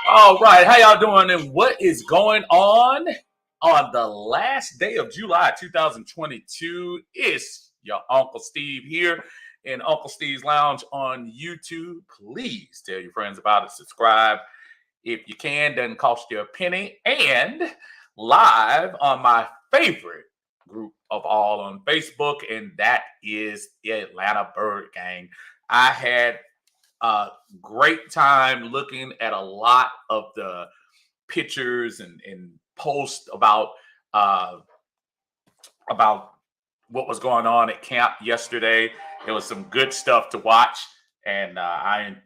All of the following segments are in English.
All right, how y'all doing? And what is going on the last day of July 2022? It's your Uncle Steve here in Uncle Steve's Lounge on YouTube. Please tell your friends about it. Subscribe if you can. Doesn't cost you a penny. And live on my favorite group of all on Facebook, and that is the Atlanta Bird Gang. I had great time looking at a lot of the pictures and posts uh, about what was going on at camp yesterday. It was some good stuff to watch, and I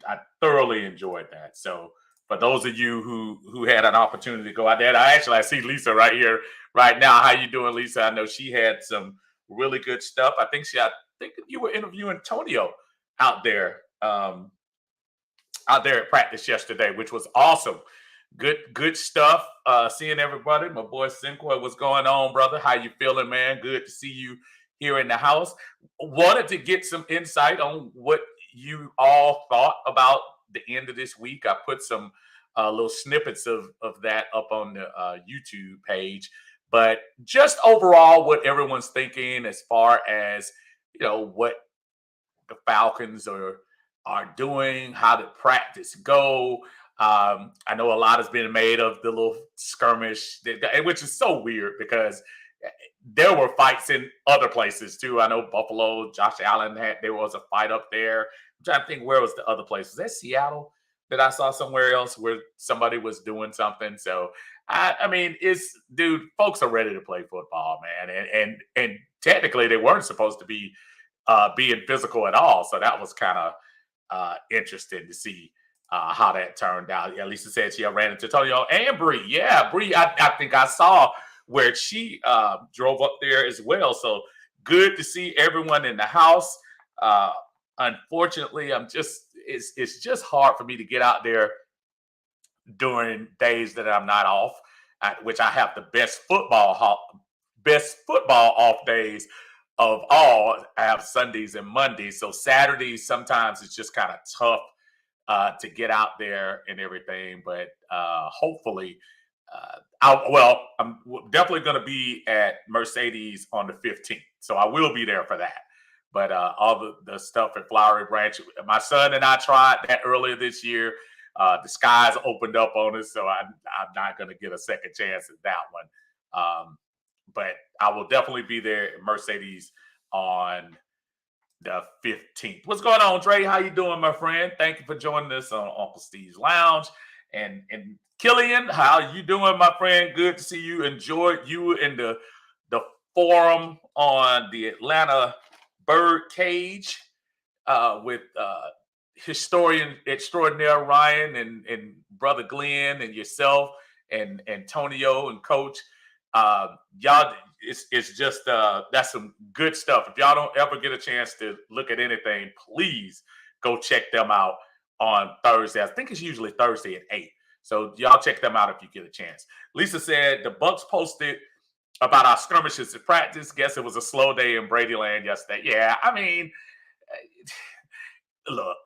thoroughly enjoyed that. So for those of you who had an opportunity to go out there, I see Lisa right here right now. How you doing, Lisa? I know she had some really good stuff. I think you were interviewing Antonio out there. Out there at practice yesterday, which was awesome. Good stuff. Seeing everybody. My boy Cinqua, what's going on, brother? How you feeling, man? Good to see you here in the house. Wanted to get some insight on what you all thought about the end of this week. I put some little snippets of that up on the YouTube page, but just overall, what everyone's thinking as far as what the Falcons are doing, how did practice go. I know a lot has been made of the little skirmish, which is so weird because there were fights in other places too. I know Buffalo, Josh Allen there was a fight up there. I'm trying to think, where was the other place? Was that Seattle that I saw somewhere else where somebody was doing something? So I mean, folks are ready to play football, man, and technically they weren't supposed to be being physical at all. So that was kind of interesting to see how that turned out. Yeah, Lisa said she ran into Antonio and Bree. Yeah, Bree, I think I saw where she drove up there as well. So good to see everyone in the house. Unfortunately, it's just hard for me to get out there during days that I'm not off, which I have the best football off days of all. I have Sundays and Mondays. So Saturdays, sometimes it's just kind of tough to get out there and everything. But hopefully, I'm definitely going to be at Mercedes on the 15th. So I will be there for that. But all the stuff at Flowery Branch, my son and I tried that earlier this year. The skies opened up on us, so I'm not going to get a second chance at that one. But I will definitely be there at Mercedes on the 15th. What's going on, Trey? How you doing, my friend? Thank you for joining us on Uncle Steve's Lounge. And Killian, how you doing, my friend? Good to see you. Enjoyed you in the forum on the Atlanta Bird Cage with historian extraordinaire Ryan and brother Glenn and yourself and Antonio and Coach. Y'all, it's just that's some good stuff. If y'all don't ever get a chance to look at anything, please go check them out on Thursday. I think it's usually Thursday at 8. So y'all check them out if you get a chance. Lisa said the Bucks posted about our skirmishes at practice. Guess it was a slow day in Bradyland yesterday. Yeah, I mean, look,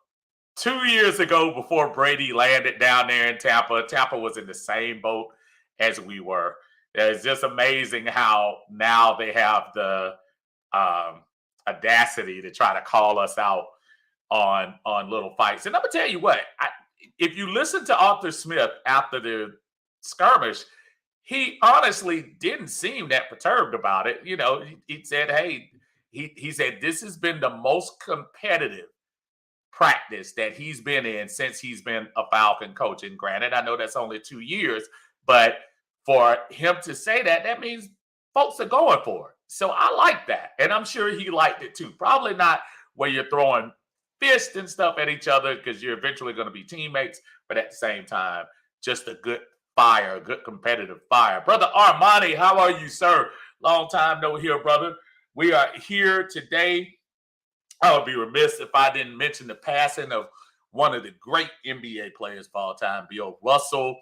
2 years ago before Brady landed down there in Tampa was in the same boat as we were. It's just amazing how now they have the audacity to try to call us out on little fights. And I'm gonna tell you what, if you listen to Arthur Smith after the skirmish, he honestly didn't seem that perturbed about it. He said, "Hey," he said, "This has been the most competitive practice that he's been in since he's been a Falcon coach." And granted, I know that's only 2 years, but for him to say that, that means folks are going for it. So I like that. And I'm sure he liked it too. Probably not where you're throwing fists and stuff at each other because you're eventually going to be teammates. But at the same time, just a good fire, a good competitive fire. Brother Armani, how are you, sir? Long time no hear, brother. We are here today. I would be remiss if I didn't mention the passing of one of the great NBA players of all time, Bill Russell.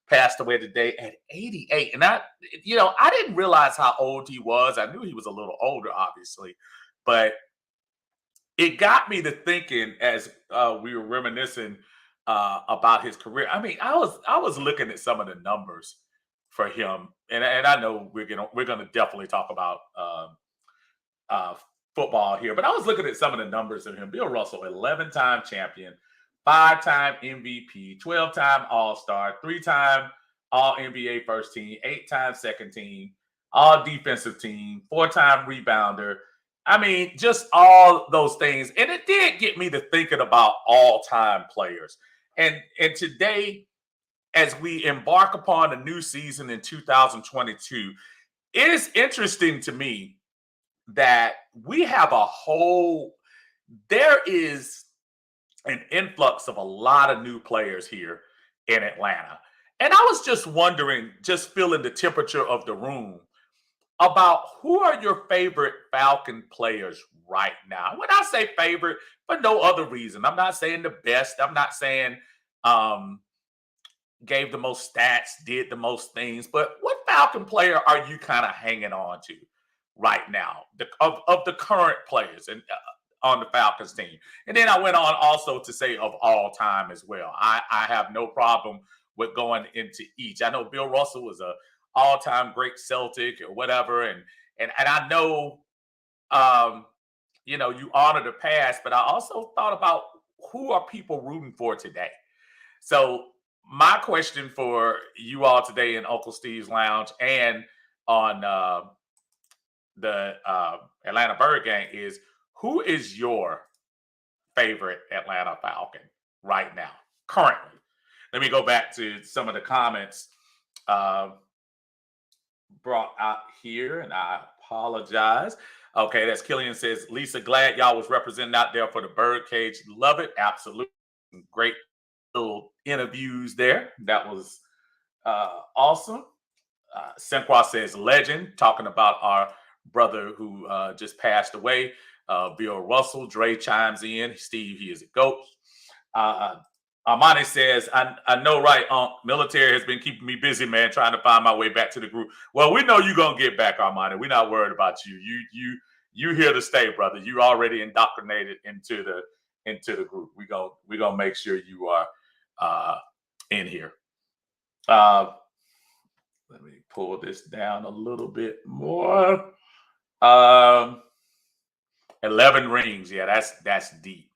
Passed away today at 88. And I didn't realize how old he was. I knew he was a little older, obviously, but it got me to thinking as we were reminiscing about his career. I mean, I was looking at some of the numbers for him, and I know we're gonna definitely talk about uh, football here, but I was looking at some of the numbers of him. Bill Russell, 11-time champion, 5-time MVP, 12-time All Star, 3-time All NBA first team, 8-time second team, All defensive team, 4-time rebounder. I mean, just all those things, and it did get me to thinking about all-time players. And today, as we embark upon a new season in 2022, it is interesting to me that we have there is an influx of a lot of new players here in Atlanta. And I was just wondering, just feeling the temperature of the room about who are your favorite Falcon players right now. When I say favorite, for no other reason, I'm not saying the best. I'm not saying um, gave the most stats, did the most things, but what Falcon player are you kind of hanging on to right now, of the current players and on the Falcons team? And then I went on also to say of all time as well. I have no problem with going into each. I know Bill Russell was a all-time great Celtic or whatever, and I know you honor the past, but I also thought about who are people rooting for today. So my question for you all today in Uncle Steve's Lounge and on the Atlanta Bird Gang is, who is your favorite Atlanta Falcon right now, currently? Let me go back to some of the comments uh, brought out here, and I apologize. Okay, that's Killian says, Lisa, glad y'all was representing out there for the Birdcage. Love it. Absolutely. Great little interviews there. That was awesome. Senqua says, legend, talking about our brother who just passed away, Bill Russell. Dre chimes in. Steve, he is a GOAT. Armani says, I know, right, military has been keeping me busy, man, trying to find my way back to the group. Well, we know you're going to get back, Armani. We're not worried about you. You here to stay, brother. You already indoctrinated into the group. We're gonna make sure you are in here. Let me pull this down a little bit more. 11 rings. Yeah, that's deep.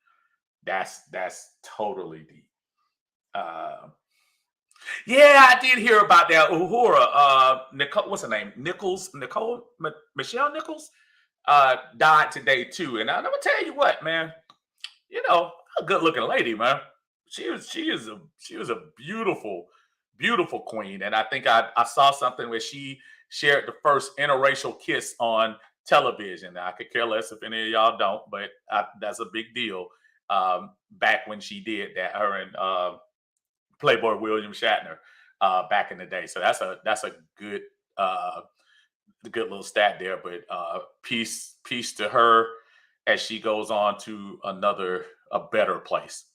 That's totally deep. Yeah, I did hear about that. Uhura, Nicole, what's her name? Michelle Nichols, died today too. And I'm gonna tell you what, man. A good looking lady, man. She was a beautiful, beautiful queen. And I think I saw something where she shared the first interracial kiss on television. Now, I could care less if any of y'all don't, but that's a big deal. Back when she did that, her and Playboy William Shatner back in the day. So that's a good good little stat there. But peace to her as she goes on to a better place.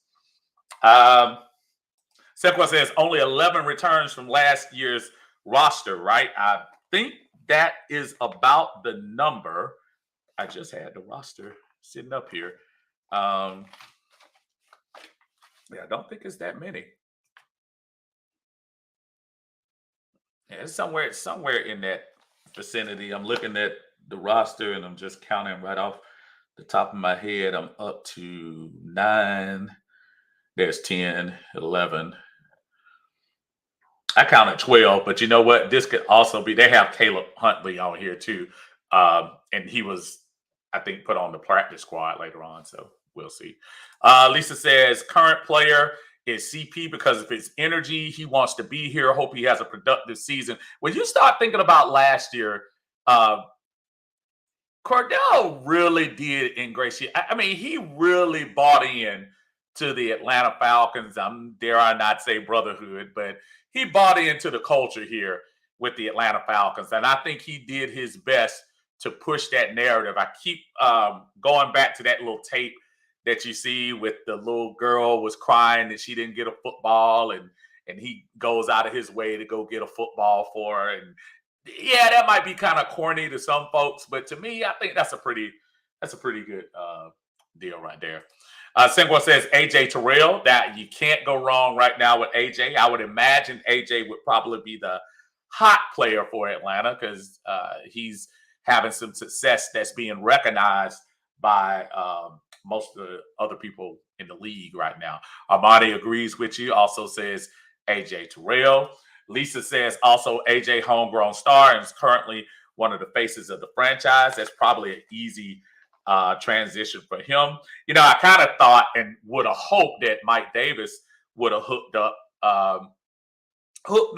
Sequa says only 11 returns from last year's roster, right? I think that is about the number. I just had the roster sitting up here. Yeah, I don't think it's that many. Yeah, it's somewhere in that vicinity. I'm looking at the roster and I'm just counting right off the top of my head. I'm up to 9. There's 10, 11. I counted 12, but you know what? This could also be, they have Caleb Huntley on here too. And he was, I think, put on the practice squad later on. So we'll see. Lisa says, current player is CP because of his energy. He wants to be here. Hope he has a productive season. When you start thinking about last year, Cordell really did ingratiate. I mean, he really bought in to the Atlanta Falcons. Dare I not say brotherhood, but he bought into the culture here with the Atlanta Falcons. And I think he did his best to push that narrative. I keep going back to that little tape that you see with the little girl was crying that she didn't get a football, and he goes out of his way to go get a football for her. And yeah, that might be kind of corny to some folks, but to me, I think that's a pretty good deal right there. Singwell says AJ Terrell. That you can't go wrong right now with AJ. I would imagine AJ would probably be the hot player for Atlanta because he's having some success that's being recognized by most of the other people in the league right now. Armani agrees with you. Also says AJ Terrell. Lisa says also AJ homegrown star and is currently one of the faces of the franchise. That's probably an easy transition for him. You know, I kind of thought and would have hoped that Mike Davis would have hooked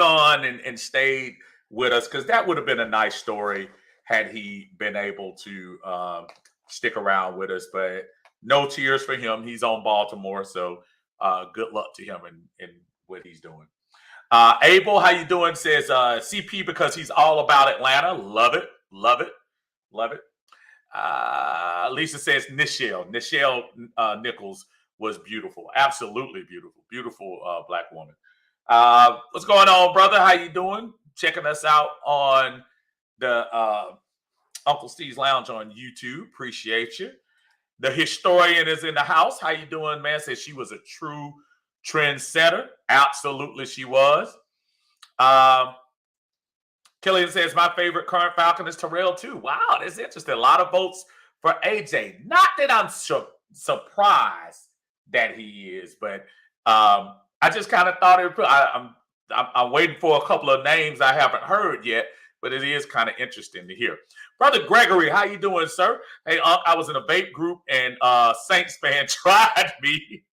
on and stayed with us because that would have been a nice story had he been able to stick around with us. But no tears for him. He's on Baltimore, so good luck to him in what he's doing. Abel, how you doing? Says CP because he's all about Atlanta. Love it, love it, love it. Lisa says Nichelle Nichols was beautiful, absolutely beautiful, beautiful black woman. What's going on, brother? How you doing? Checking us out on the Uncle Steve's Lounge on YouTube. Appreciate you. The historian is in the house. How you doing, man? Says she was a true trendsetter. Absolutely, she was. Killian says my favorite current Falcon is Terrell too. Wow, that's interesting. A lot of votes for AJ. Not that I'm surprised that he is, but I just kind of thought it. I'm waiting for a couple of names I haven't heard yet, but it is kind of interesting to hear. Brother Gregory, how you doing, sir? Hey, I was in a vape group and Saints fan tried me.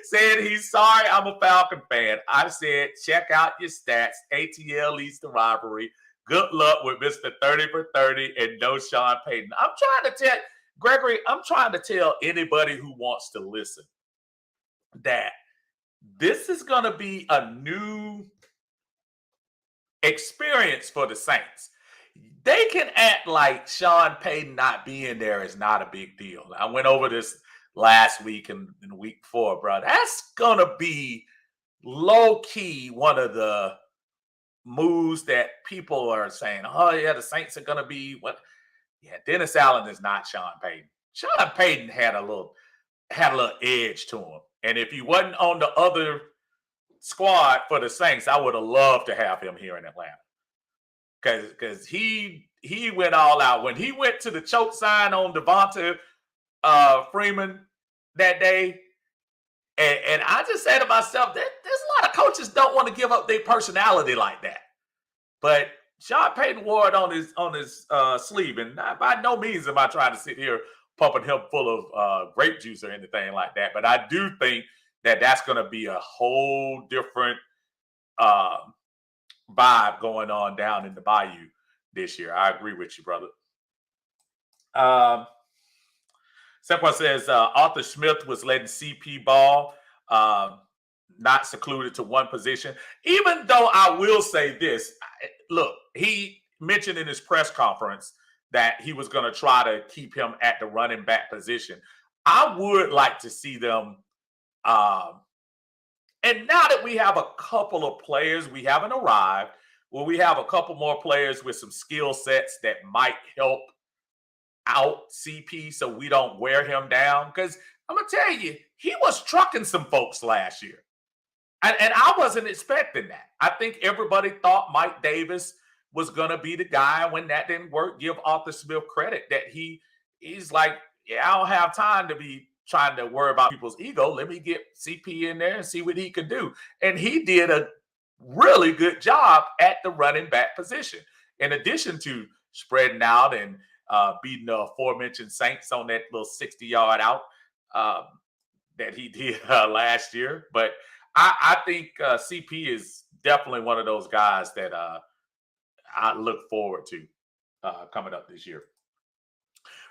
Said he's sorry I'm a Falcon fan. I said, check out your stats. ATL leads the rivalry. Good luck with Mr. 30 for 30 and no Sean Payton. I'm trying to tell Gregory, I'm trying to tell anybody who wants to listen that this is going to be a new experience for the Saints. They can act like Sean Payton not being there is not a big deal. I went over this last week and week 4, bro. That's going to be low-key one of the moves that people are saying, oh, yeah, the Saints are going to be what? Yeah, Dennis Allen is not Sean Payton. Sean Payton had a little edge to him. And if he wasn't on the other squad for the Saints, I would have loved to have him here in Atlanta. Because he went all out. When he went to the choke sign on Devonta Freeman that day, and I just said to myself, there's a lot of coaches don't want to give up their personality like that. But Sean Payton wore it on his sleeve, and by no means am I trying to sit here pumping him full of grape juice or anything like that. But I do think that that's going to be a whole different vibe going on down in the Bayou this year. I agree with you, brother. Someone says Arthur Smith was letting CP ball, not secluded to one position. Even though I will say this, look, he mentioned in his press conference that he was going to try to keep him at the running back position. I would like to see them. And now that we have a couple of players, we haven't arrived, well, we have a couple more players with some skill sets that might help out CP so we don't wear him down. Because I'm going to tell you, he was trucking some folks last year. And I wasn't expecting that. I think everybody thought Mike Davis was going to be the guy. When that didn't work, give Arthur Smith credit that he's like, yeah, I don't have time to be trying to worry about people's ego. Let me get CP in there and see what he could do. And he did a really good job at the running back position. In addition to spreading out and beating the aforementioned Saints on that little 60-yard out that he did last year. But I think CP is definitely one of those guys that I look forward to coming up this year.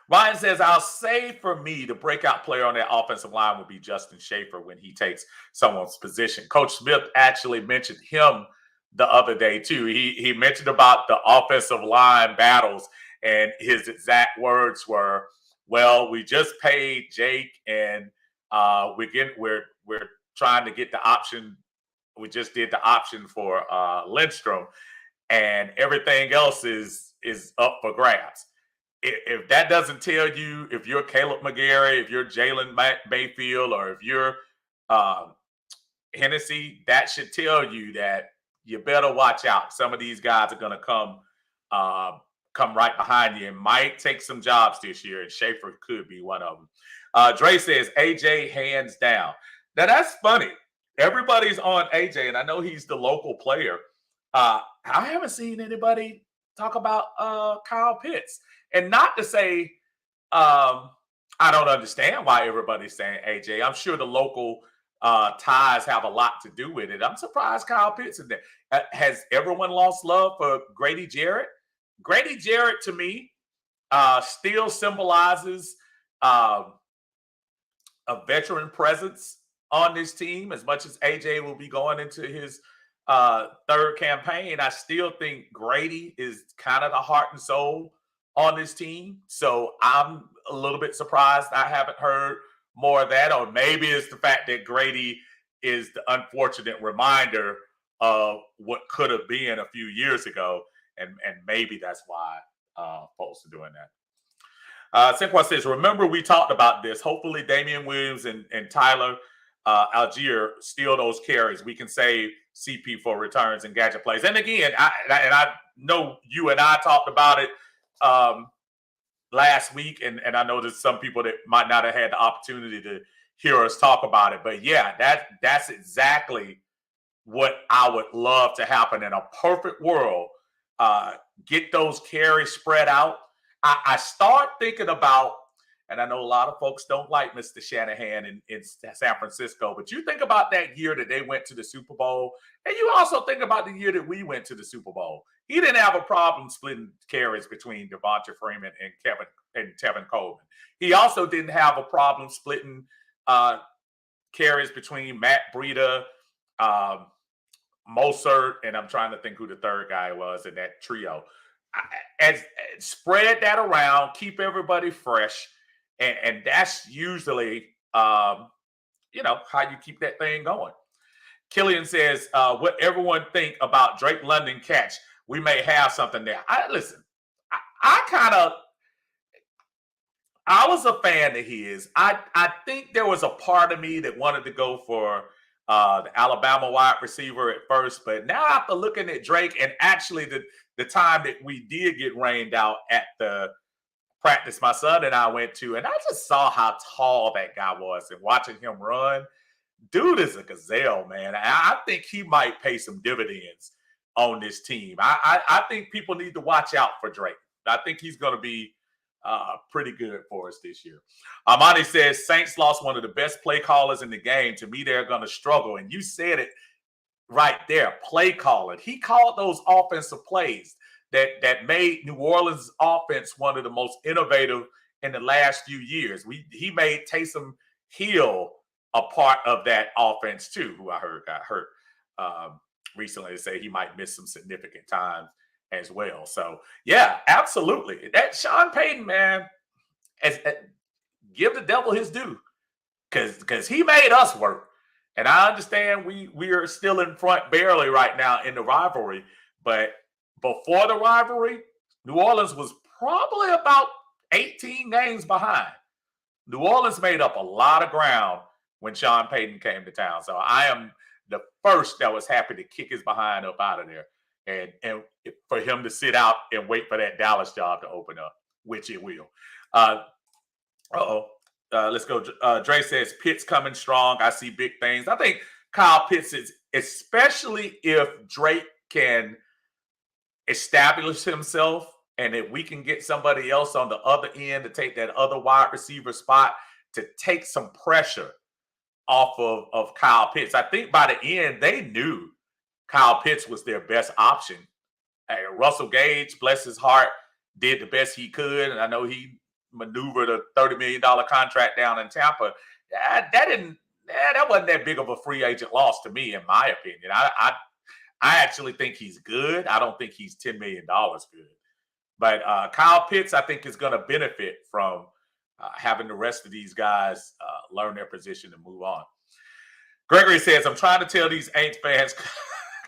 Ryan says, I'll say for me, the breakout player on that offensive line would be Justin Schaefer when he takes someone's position. Coach Smith actually mentioned him the other day, too. He mentioned about the offensive line battles, and his exact words were, well, we just paid Jake, and we're trying to get the option. We just did the option for Lindstrom, and everything else is up for grabs. if that doesn't tell you, if you're Caleb McGarry, if you're Jalen Mayfield, or if you're um, Hennessy, that should tell you that you better watch out. Some of these guys are going to come right behind you and might take some jobs this year, and Schaefer could be one of them. Dre says AJ hands down. Now that's funny. Everybody's on AJ, and I know he's the local player. I haven't seen anybody talk about Kyle Pitts, and not to say I don't understand why everybody's saying AJ. I'm sure the local ties have a lot to do with it. I'm surprised Kyle Pitts is there. Has everyone lost love for Grady Jarrett? Grady Jarrett, to me, still symbolizes a veteran presence on this team. As much as AJ will be going into his third campaign, I still think Grady is kind of the heart and soul on this team. So I'm a little bit surprised I haven't heard more of that. Or maybe it's the fact that Grady is the unfortunate reminder of what could have been a few years ago. And maybe that's why folks are doing that. Senqua says, remember we talked about this. Hopefully Damian Williams and Tyler Algier steal those carries. We can save CP for returns and gadget plays. And again, I know you and I talked about it last week, and I know there's some people that might not have had the opportunity to hear us talk about it. But yeah, that's exactly what I would love to happen in a perfect world. Get those carries spread out. I start thinking about, and I know a lot of folks don't like Mr. Shanahan in San Francisco, but you think about that year that they went to the Super Bowl, and you also think about the year that we went to the Super Bowl. He didn't have a problem splitting carries between Devonta Freeman and Tevin Coleman. He also didn't have a problem splitting carries between Matt Breida, Mostert, and I'm trying to think who the third guy was in that trio. As spread that around, keep everybody fresh, and that's usually how you keep that thing going. Killian says, what everyone think about Drake London catch? We may have something there. I was a fan of his. I think there was a part of me that wanted to go for the Alabama wide receiver at first, but now after looking at Drake, and actually the time that we did get rained out at the practice my son and I went to, and I just saw how tall that guy was, and watching him run, dude is a gazelle, man. I think he might pay some dividends on this team. I think people need to watch out for Drake. I think he's going to be pretty good for us this year. Amani says, Saints lost one of the best play callers in the game. To me, they're going to struggle. And you said it right there, play calling. He called those offensive plays that made New Orleans' offense one of the most innovative in the last few years. He made Taysom Hill a part of that offense too, who I heard got hurt recently, to say he might miss some significant time as well. So yeah, absolutely. That Sean Payton, man, give the devil his due, because he made us work. And I understand we are still in front barely right now in the rivalry, but before the rivalry, New Orleans was probably about 18 games behind. New Orleans made up a lot of ground when Sean Payton came to town. So I am the first that was happy to kick his behind up out of there, and for him to sit out and wait for that Dallas job to open up, which it will. Let's go. Dre says, Pitts coming strong. I see big things. I think Kyle Pitts is, especially if Drake can establish himself, and if we can get somebody else on the other end to take that other wide receiver spot, to take some pressure off of Kyle Pitts. I think by the end, they knew Kyle Pitts was their best option. Russell Gage, bless his heart, did the best he could, and I know he maneuvered a $30 million contract down in Tampa. That wasn't that big of a free agent loss to me, in my opinion. I actually think he's good. I don't think he's $10 million good. But Kyle Pitts, I think, is going to benefit from having the rest of these guys learn their position and move on. Gregory says, I'm trying to tell these Aints fans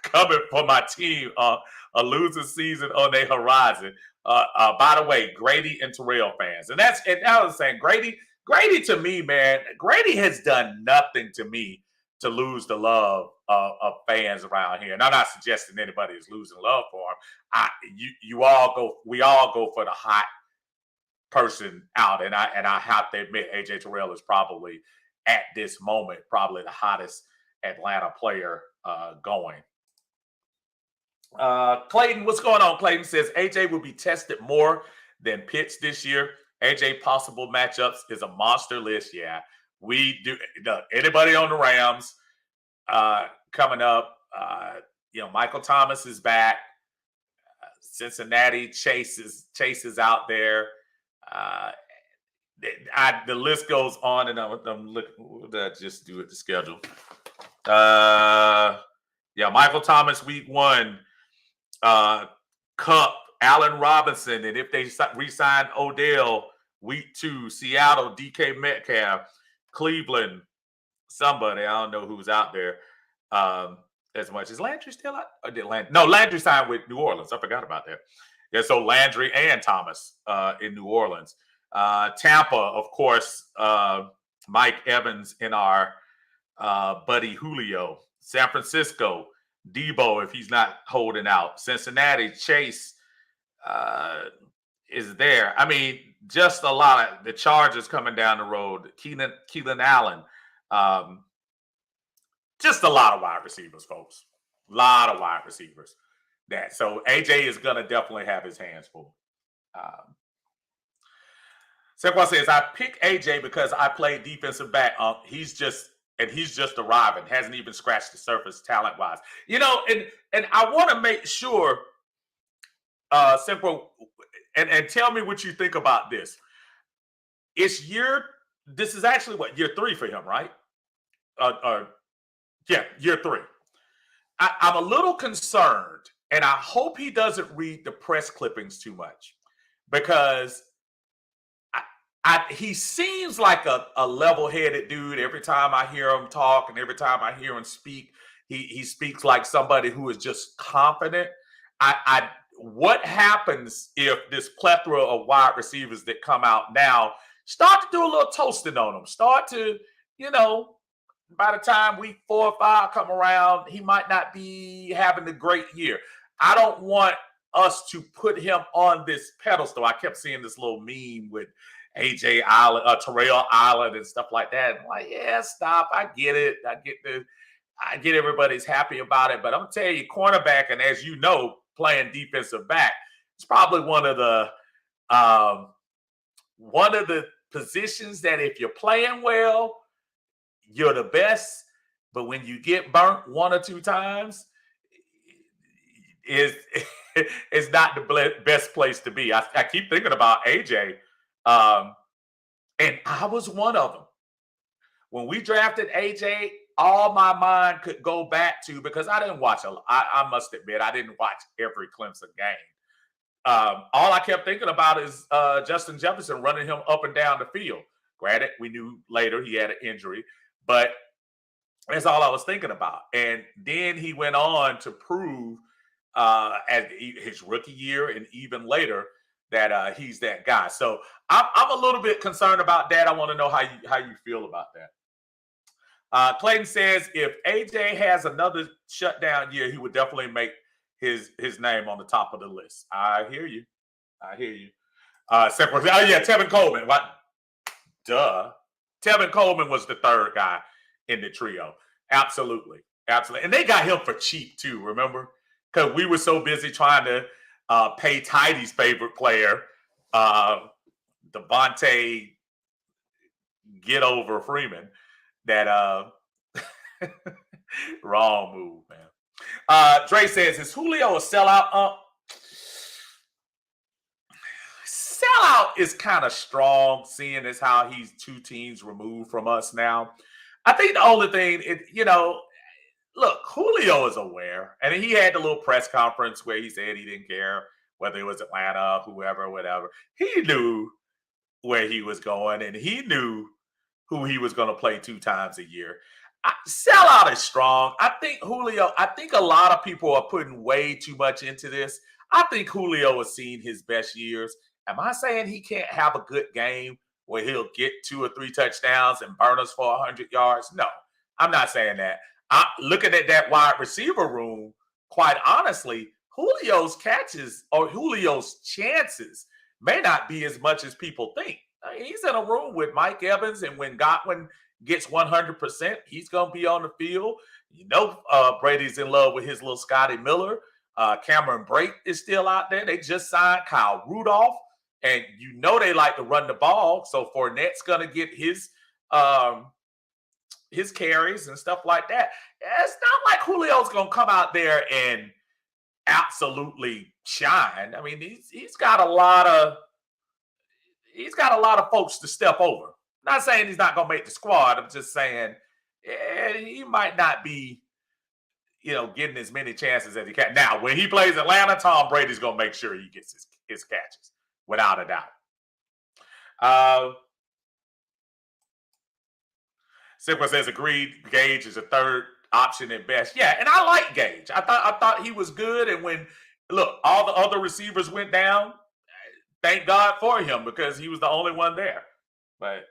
coming for my team a losing season on their horizon. By the way, Grady and Terrell fans, and I was saying Grady to me, man, Grady has done nothing to me to lose the love of fans around here. And I'm not suggesting anybody is losing love for him. We all go for the hot person out, and I have to admit, AJ Terrell is probably at this moment probably the hottest Atlanta player going. Clayton, what's going on? Clayton says AJ will be tested more than Pitts this year. AJ possible matchups is a monster list. Yeah, we do. Anybody on the Rams coming up? Michael Thomas is back. Cincinnati Chase is out there. The list goes on, and I'm looking. What did I just do at the schedule? Michael Thomas week 1. Cup, Allen Robinson, and if they re-sign Odell week 2, Seattle, DK Metcalf, Cleveland, somebody, I don't know who's out there as much. Is Landry still out? Or did Landry? No, Landry signed with New Orleans. I forgot about that. Yeah, so Landry and Thomas in New Orleans. Tampa, of course, Mike Evans and our buddy Julio. San Francisco, Debo, if he's not holding out. Cincinnati, Chase is there. I mean, just a lot of the Chargers coming down the road. Keelan Allen. Just a lot of wide receivers, folks. A lot of wide receivers. So AJ is going to definitely have his hands full. Saquon says, I pick AJ because I play defensive back. He's just arriving, hasn't even scratched the surface talent-wise. And I want to make sure, Simple, and tell me what you think about this. This is actually year 3 for him, right? Year 3. I'm a little concerned, and I hope he doesn't read the press clippings too much, because he seems like a level-headed dude. Every time I hear him talk and every time I hear him speak, he speaks like somebody who is just confident. What happens if this plethora of wide receivers that come out now start to do a little toasting on him? Start to, by the time week 4 or 5 come around, he might not be having a great year. I don't want us to put him on this pedestal. I kept seeing this little meme with AJ Island, Terrell Island, and stuff like that. I'm like, yeah, stop. I get it. I get everybody's happy about it. But I'm telling you, cornerback, and as you know, playing defensive back, it's probably one of the positions that if you're playing well, you're the best. But when you get burnt 1 or 2 times, is not the best place to be. I keep thinking about AJ. And I was one of them. When we drafted AJ, all my mind could go back to, because I didn't watch I must admit, I didn't watch every Clemson game. All I kept thinking about is Justin Jefferson running him up and down the field. Granted, we knew later he had an injury, but that's all I was thinking about. And then he went on to prove at his rookie year and even later that he's that guy. So I'm a little bit concerned about that. I want to know how you feel about that. Clayton says if AJ has another shutdown year, he would definitely make his name on the top of the list. I hear you. Tevin Coleman. What? Duh. Tevin Coleman was the 3rd guy in the trio. Absolutely. And they got him for cheap too, remember? Because we were so busy trying to pay Tidy's favorite player, Devontae Get Over Freeman, that wrong move, man. Dre says, is Julio a sellout? Sellout is kind of strong, seeing as how he's 2 teams removed from us now. I think the only thing, look, Julio is aware, and he had the little press conference where he said he didn't care whether it was Atlanta, whoever, whatever. He knew where he was going, and he knew who he was going to play 2 times a year. Sellout is strong. I think Julio, I think a lot of people are putting way too much into this. I think Julio has seen his best years. Am I saying he can't have a good game where he'll get 2 or 3 touchdowns and burn us for 100 yards? No, I'm not saying that. Looking at that wide receiver room, quite honestly, Julio's catches or Julio's chances may not be as much as people think. I mean, he's in a room with Mike Evans, and when Godwin gets 100%, he's going to be on the field. Brady's in love with his little Scotty Miller. Cameron Brate is still out there. They just signed Kyle Rudolph, and they like to run the ball. So Fournette's going to get his carries and stuff like that. It's not like Julio's going to come out there and absolutely shine. I mean, he's got a lot of folks to step over. Not saying he's not going to make the squad. I'm just saying he might not be, getting as many chances as he can. Now, when he plays Atlanta, Tom Brady's going to make sure he gets his catches, without a doubt. Simple says, agreed, Gage is a third option at best. Yeah, and I like Gage. I thought he was good. And when, all the other receivers went down, thank God for him, because he was the only one there. But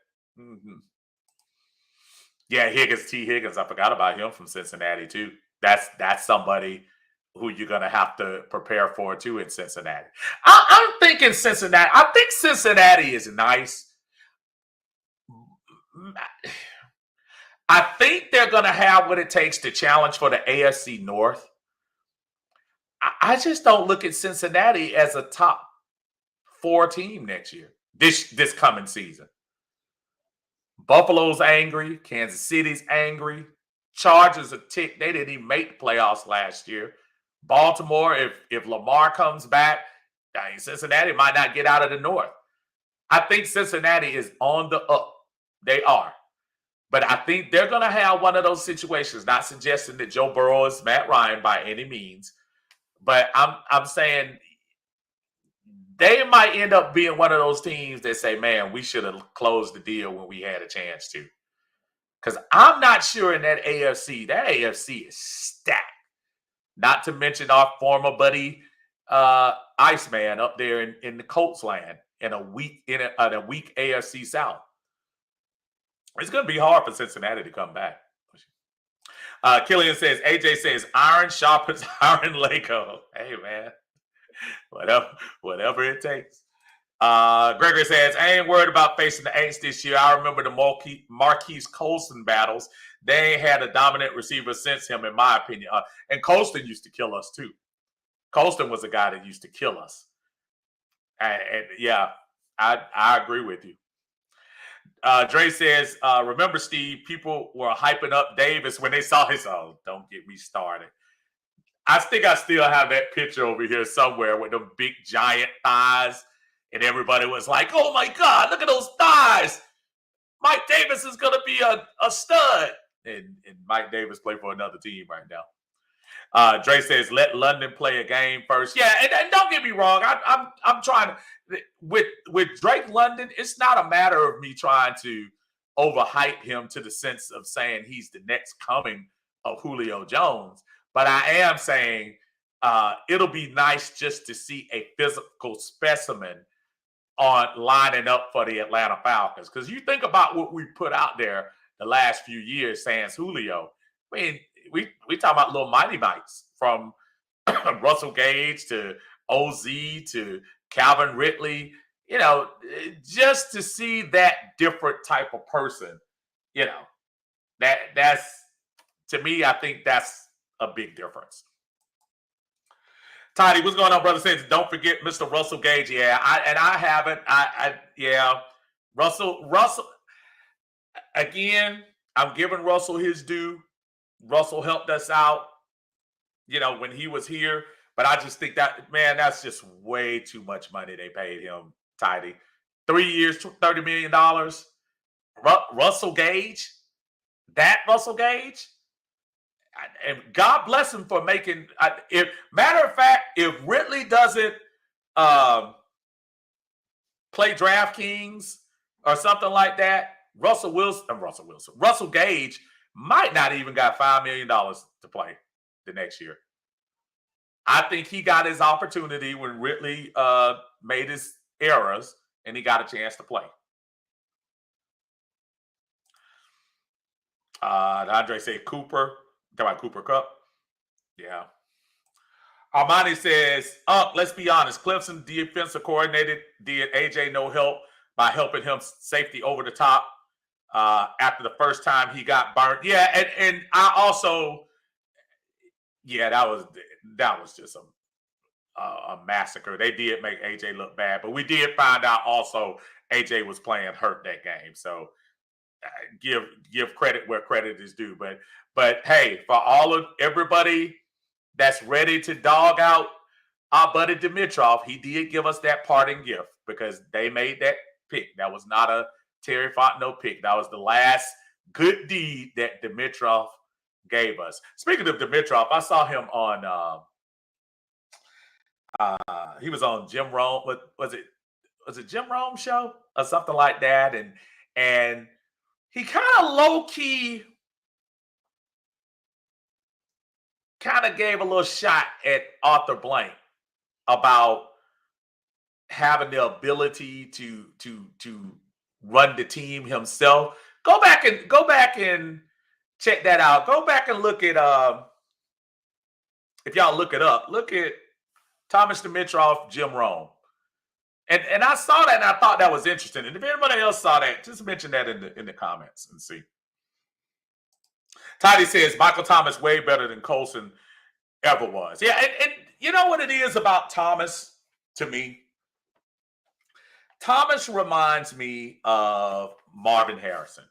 yeah, Higgins. I forgot about him from Cincinnati too. That's somebody who you're gonna have to prepare for too in Cincinnati. I'm thinking Cincinnati. I think Cincinnati is nice. I think they're gonna have what it takes to challenge for the AFC North. I just don't look at Cincinnati as a top 4 team next year. This coming season. Buffalo's angry. Kansas City's angry. Chargers are ticked. They didn't even make the playoffs last year. Baltimore, if Lamar comes back, Cincinnati might not get out of the North. I think Cincinnati is on the up. They are. But I think they're going to have one of those situations, not suggesting that Joe Burrow is Matt Ryan by any means. But I'm saying they might end up being one of those teams that say, man, we should have closed the deal when we had a chance to. Because I'm not sure in that AFC is stacked. Not to mention our former buddy Iceman up there in the Colts land in a weak AFC South. It's going to be hard for Cincinnati to come back. Killian says, AJ says, iron sharpens iron Lego. Hey, man. Whatever it takes. Gregory says, I ain't worried about facing the Aints this year. I remember the Marquise Colston battles. They ain't had a dominant receiver since him, in my opinion. And Colston used to kill us, too. Colston was a guy that used to kill us. And yeah, I agree with you. Dre says, remember, Steve, people were hyping up Davis when they saw his, don't get me started. I think I still have that picture over here somewhere with them big giant thighs. And everybody was like, oh my God, look at those thighs. Mike Davis is going to be a stud. And Mike Davis play for another team right now. Dre says, let London play a game first. Yeah, and don't get me wrong. I'm trying to, with Drake London, it's not a matter of me trying to overhype him to the sense of saying he's the next coming of Julio Jones. But I am saying it'll be nice just to see a physical specimen on lining up for the Atlanta Falcons. Because you think about what we put out there the last few years, sans Julio. I mean, we talk about little mighty mites from Russell Gage to OZ to Calvin Ridley. Just to see that different type of person, that's, to me, I think that's a big difference. Toddy, what's going on, brother? Says, don't forget Mr. Russell Gage. Yeah, I haven't. Russell. Again, I'm giving Russell his due. Russell helped us out, when he was here. But I just think that, man, that's just way too much money they paid him, Tidy. 3 years, $30 million. Russell Gage? That Russell Gage? And God bless him for making. Matter of fact, if Ridley doesn't play DraftKings or something like that, Russell Gage might not even got $5 million to play the next year. I think he got his opportunity when Ridley made his errors and he got a chance to play. Andre said Cooper. Talk about Cooper Kupp. Yeah. Armani says, let's be honest. Clemson defensive coordinator did AJ no help by helping him safety over the top after the first time he got burnt. Yeah, and I also, yeah, that was just a massacre. They did make AJ look bad, but we did find out also AJ was playing hurt that game. So give credit where credit is due. But hey, for everybody that's ready to dog out our buddy Dimitrov, he did give us that parting gift because they made that pick. That was not a Terry Fontenot pick. That was the last good deed that Dimitrov gave us. Speaking of Dimitrov, I saw him on he was on Jim Rome. What was it Jim Rome show or something like that? And he kind of low-key kind of gave a little shot at Arthur Blank about having the ability to run the team himself. Go back and check that out. Go back and look at if y'all look it up, look at Thomas Dimitrov, Jim Rome. And I saw that and I thought that was interesting. And if anybody else saw that, just mention that in the comments and see. Toddy says Michael Thomas way better than Colson ever was. Yeah, and you know what it is about Thomas to me? Thomas reminds me of Marvin Harrison.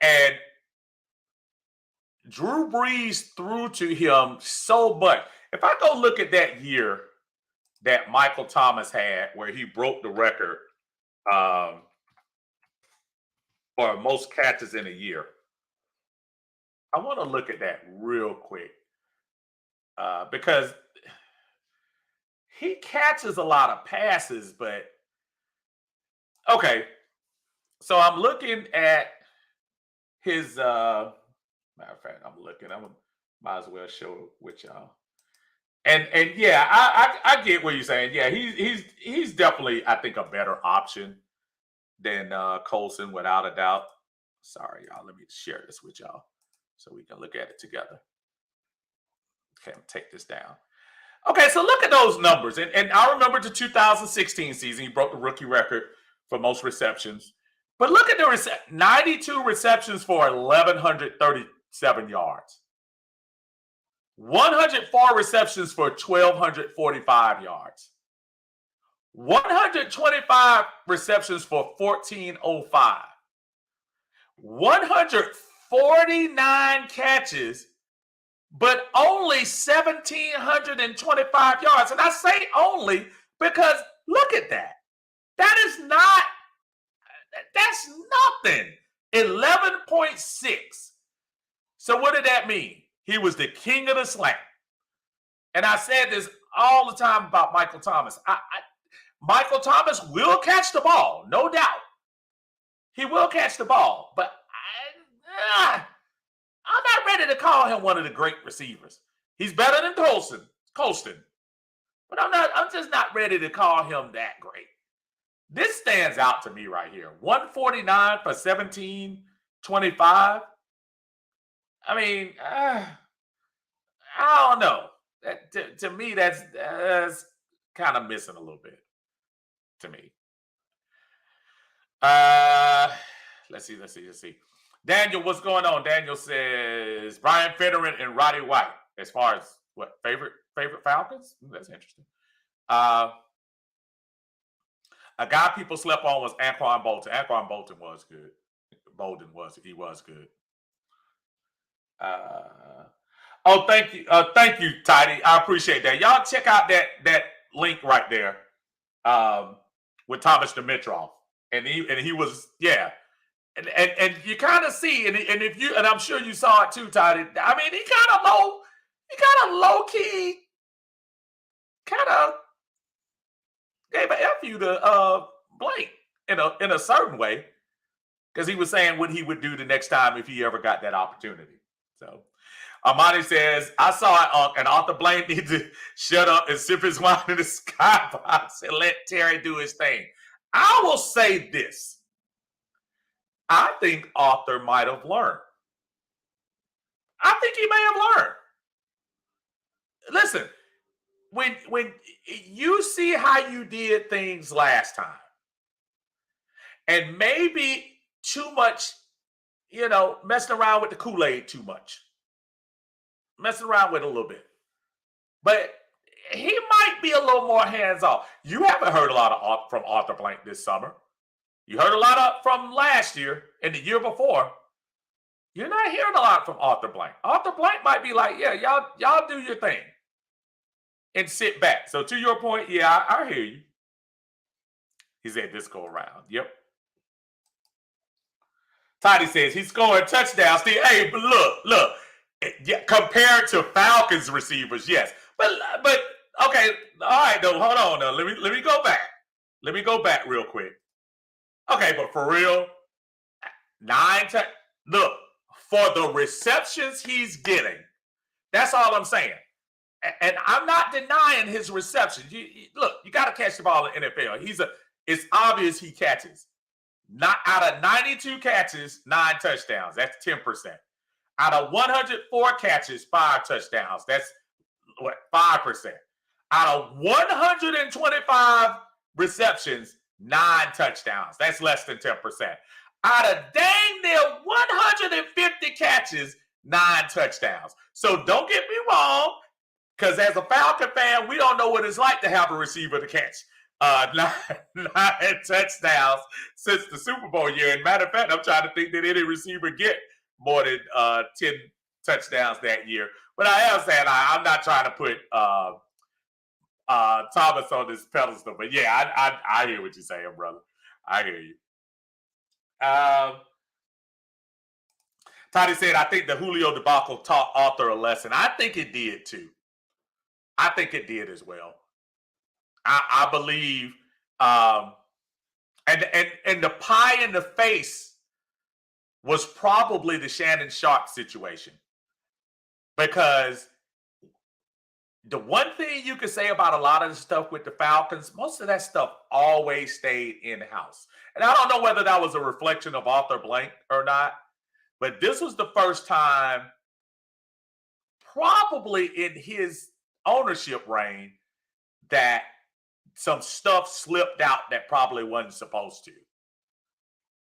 And Drew Brees threw to him so much. If I go look at that year that Michael Thomas had where he broke the record for most catches in a year, I want to look at that real quick because he catches a lot of passes, but okay. So I'm looking at his matter of fact, I might as well show it with y'all. And yeah, I get what you're saying. Yeah, he's definitely, I think, a better option than Colson, without a doubt. Sorry, y'all. Let me share this with y'all so we can look at it together. Okay, take this down. Okay, so look at those numbers. And I remember the 2016 season, he broke the rookie record for most receptions. But look at the 92 receptions for 1,137 yards. 104 receptions for 1,245 yards. 125 receptions for 1,405. 149 catches, but only 1,725 yards. And I say only because look at that. That's nothing. 11.6. So what did that mean? He was the king of the slant. And I said this all the time about Michael Thomas. Michael Thomas will catch the ball, no doubt. He will catch the ball. But I'm not ready to call him one of the great receivers. He's better than Colston. But I'm just not ready to call him that great. This stands out to me right here. 149 for 1,725. I mean, I don't know. To me, that's kind of missing a little bit. To me. Let's see. Daniel, what's going on? Daniel says Brian Federer and Roddy White. As far as what favorite Falcons? That's interesting. A guy people slept on was Anquan Bolton. Anquan Bolton was good. He was good. Thank you, Tidy. I appreciate that. Y'all check out that link right there with Thomas Dimitrov, and he was and you kind of see and I'm sure you saw it too, Tidy. I mean, he kind of low key, kind of gave an F you to Blake in a certain way. because he was saying what he would do the next time if he ever got that opportunity. So Armani says, I saw it, and Arthur Blank needs to shut up and sip his wine in the skybox and let Terry do his thing. I will say this. I think Arthur might have learned. I think he may have learned. Listen, when you see how you did things last time, and maybe too much, messing around with the Kool-Aid too much. Messing around with it a little bit. But he might be a little more hands-off. You haven't heard a lot from Arthur Blank this summer. You heard a lot from last year and the year before. You're not hearing a lot from Arthur Blank. Arthur Blank might be like, yeah, y'all do your thing and sit back. So to your point, yeah, I hear you. He said this go around. Yep. Toddy says he's scoring touchdowns. Hey, but look. Yeah, compared to Falcons receivers, yes. But okay, all right, though. Hold on, though. Let me go back. Let me go back real quick. Okay, but for real, look, for the receptions he's getting, that's all I'm saying. And I'm not denying his receptions. Look, you got to catch the ball in the NFL. It's obvious he catches. Not out of 92 catches, 9 touchdowns. That's 10%. Out of 104 catches, 5 touchdowns. That's what, 5%. Out of 125 receptions, 9 touchdowns. That's less than 10%. Out of dang near 150 catches, 9 touchdowns. So don't get me wrong, because as a Falcon fan, we don't know what it's like to have a receiver to catch 9 touchdowns since the Super Bowl year. And matter of fact, I'm trying to think that any receiver get more than 10 touchdowns that year. But I am saying I'm not trying to put Thomas on this pedestal. But yeah, I hear what you're saying, brother. I hear you. Toddy said, I think the Julio debacle taught Arthur a lesson. I think it did too. I think it did as well. I believe, and the pie in the face was probably the Shannon Sharp situation, because the one thing you could say about a lot of the stuff with the Falcons, most of that stuff always stayed in-house. And I don't know whether that was a reflection of Arthur Blank or not, but this was the first time probably in his ownership reign that some stuff slipped out that probably wasn't supposed to.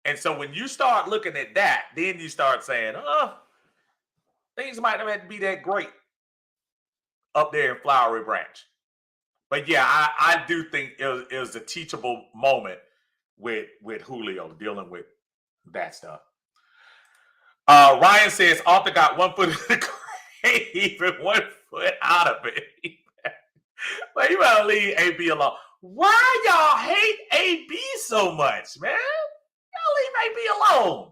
And so when you start looking at that, then you start saying, things might not have to be that great up there in Flowery Branch. But yeah, I do think it was a teachable moment with Julio dealing with that stuff. Ryan says Arthur got 1 foot in the grave and 1 foot out of it. But you better leave AB alone. Why y'all hate AB so much, man? Y'all leave AB alone.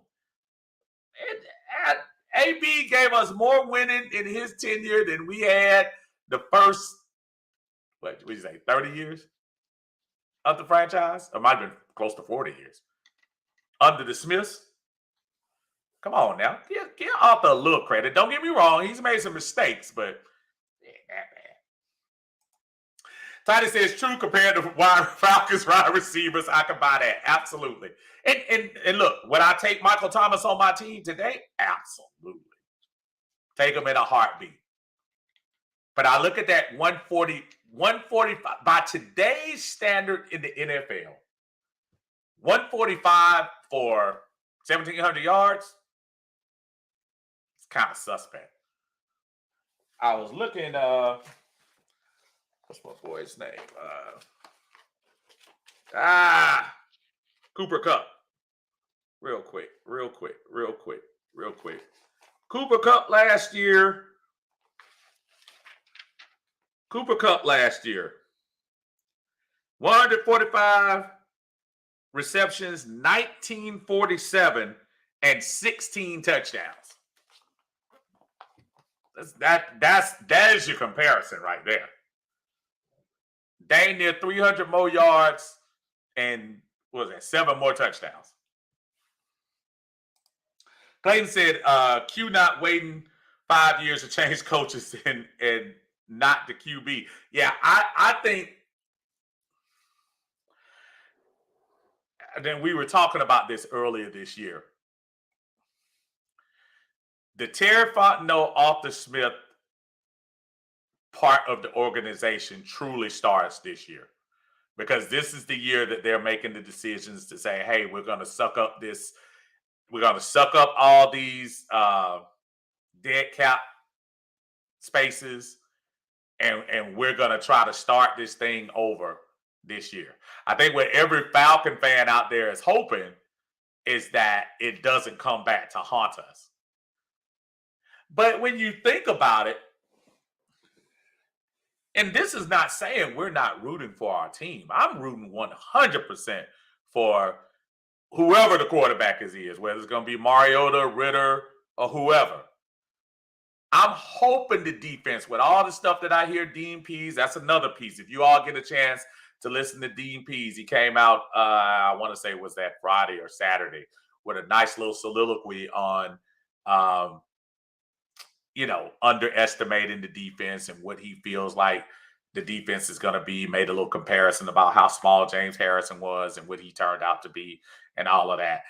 AB gave us more winning in his tenure than we had the first, what did you say, 30 years of the franchise? It might have been close to 40 years. Under the Smiths. Come on now. Give Arthur a little credit. Don't get me wrong. He's made some mistakes, but Tiny says, true, compared to Falcons wide receivers, I can buy that. Absolutely. And look, would I take Michael Thomas on my team today? Absolutely. Take him in a heartbeat. But I look at that 145, by today's standard in the NFL, 145 for 1,700 yards, it's kind of suspect. I was looking, what's my boy's name? Cooper Kupp. Real quick. Cooper Kupp last year. 145 receptions, 1947, and 16 touchdowns. That is your comparison right there. Dang near 300 more yards and 7 more touchdowns. Clayton said, Q not waiting 5 years to change coaches and not the QB. Yeah, I think. Then we were talking about this earlier this year. The Terry Fontenot, Arthur Smith part of the organization truly starts this year, because this is the year that they're making the decisions to say, hey, we're going to suck up this. We're going to suck up all these dead cap spaces, and we're going to try to start this thing over this year. I think what every Falcon fan out there is hoping is that it doesn't come back to haunt us. But when you think about it, and this is not saying we're not rooting for our team. I'm rooting 100% for whoever the quarterback is, whether it's going to be Mariota, Ritter, or whoever. I'm hoping the defense, with all the stuff that I hear, Dean Pease, that's another piece. If you all get a chance to listen to Dean Pease, he came out, I want to say it was that Friday or Saturday, with a nice little soliloquy on, underestimating the defense and what he feels like the defense is going to be. Made a little comparison about how small James Harrison was and what he turned out to be and all of that.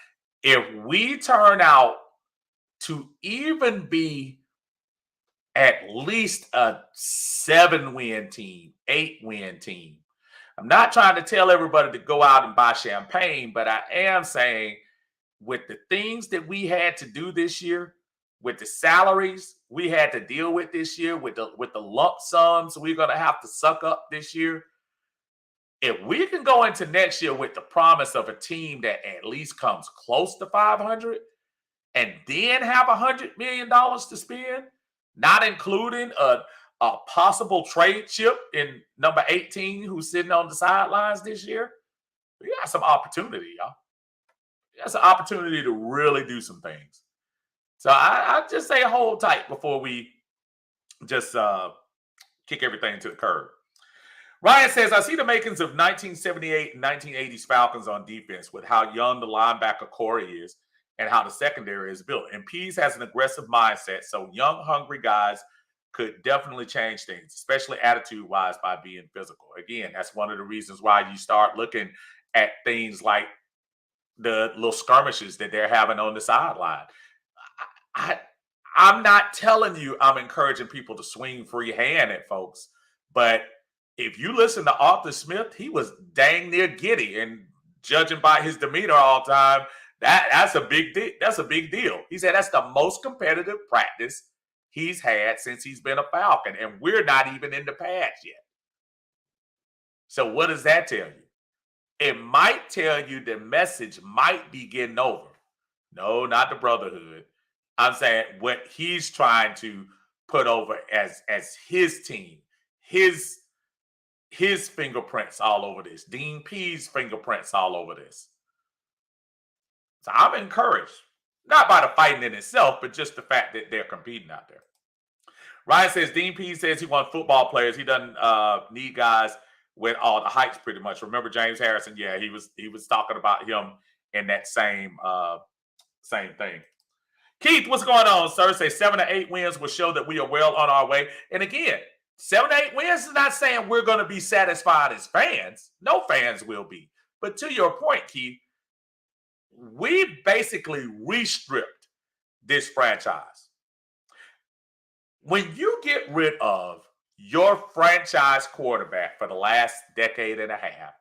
If we turn out to even be at least a 7-win team, 8-win team, I'm not trying to tell everybody to go out and buy champagne, but I am saying with the things that we had to do this year, with the salaries we had to deal with this year, with the lump sums we're going to have to suck up this year, if we can go into next year with the promise of a team that at least comes close to 500 and then have $100 million to spend, not including a possible trade chip in number 18 who's sitting on the sidelines this year, we got some opportunity, y'all. That's an opportunity to really do some things. So I just say hold tight before we just kick everything to the curb. Ryan says, I see the makings of 1978 and 1980s Falcons on defense with how young the linebacker Corey is and how the secondary is built. And Pease has an aggressive mindset, so young, hungry guys could definitely change things, especially attitude-wise by being physical. Again, that's one of the reasons why you start looking at things like the little skirmishes that they're having on the sideline. I'm not telling you I'm encouraging people to swing free hand at folks, but if you listen to Arthur Smith, he was dang near giddy, and judging by his demeanor all the time, that's a big deal. That's a big deal. He said that's the most competitive practice he's had since he's been a Falcon, and we're not even in the pads yet. So what does that tell you? It might tell you the message might be getting over. No, not the brotherhood. I'm saying what he's trying to put over as his team, his fingerprints all over this. Dean Pease fingerprints all over this. So I'm encouraged, not by the fighting in itself, but just the fact that they're competing out there. Ryan says, Dean Pease says he wants football players. He doesn't need guys with all the heights pretty much. Remember James Harrison? Yeah, he was talking about him in that same thing. Keith, what's going on, sir? Say 7 to 8 wins will show that we are well on our way. And again, 7 to 8 wins is not saying we're going to be satisfied as fans. No fans will be. But to your point, Keith, we basically restripped this franchise. When you get rid of your franchise quarterback for the last decade and a half,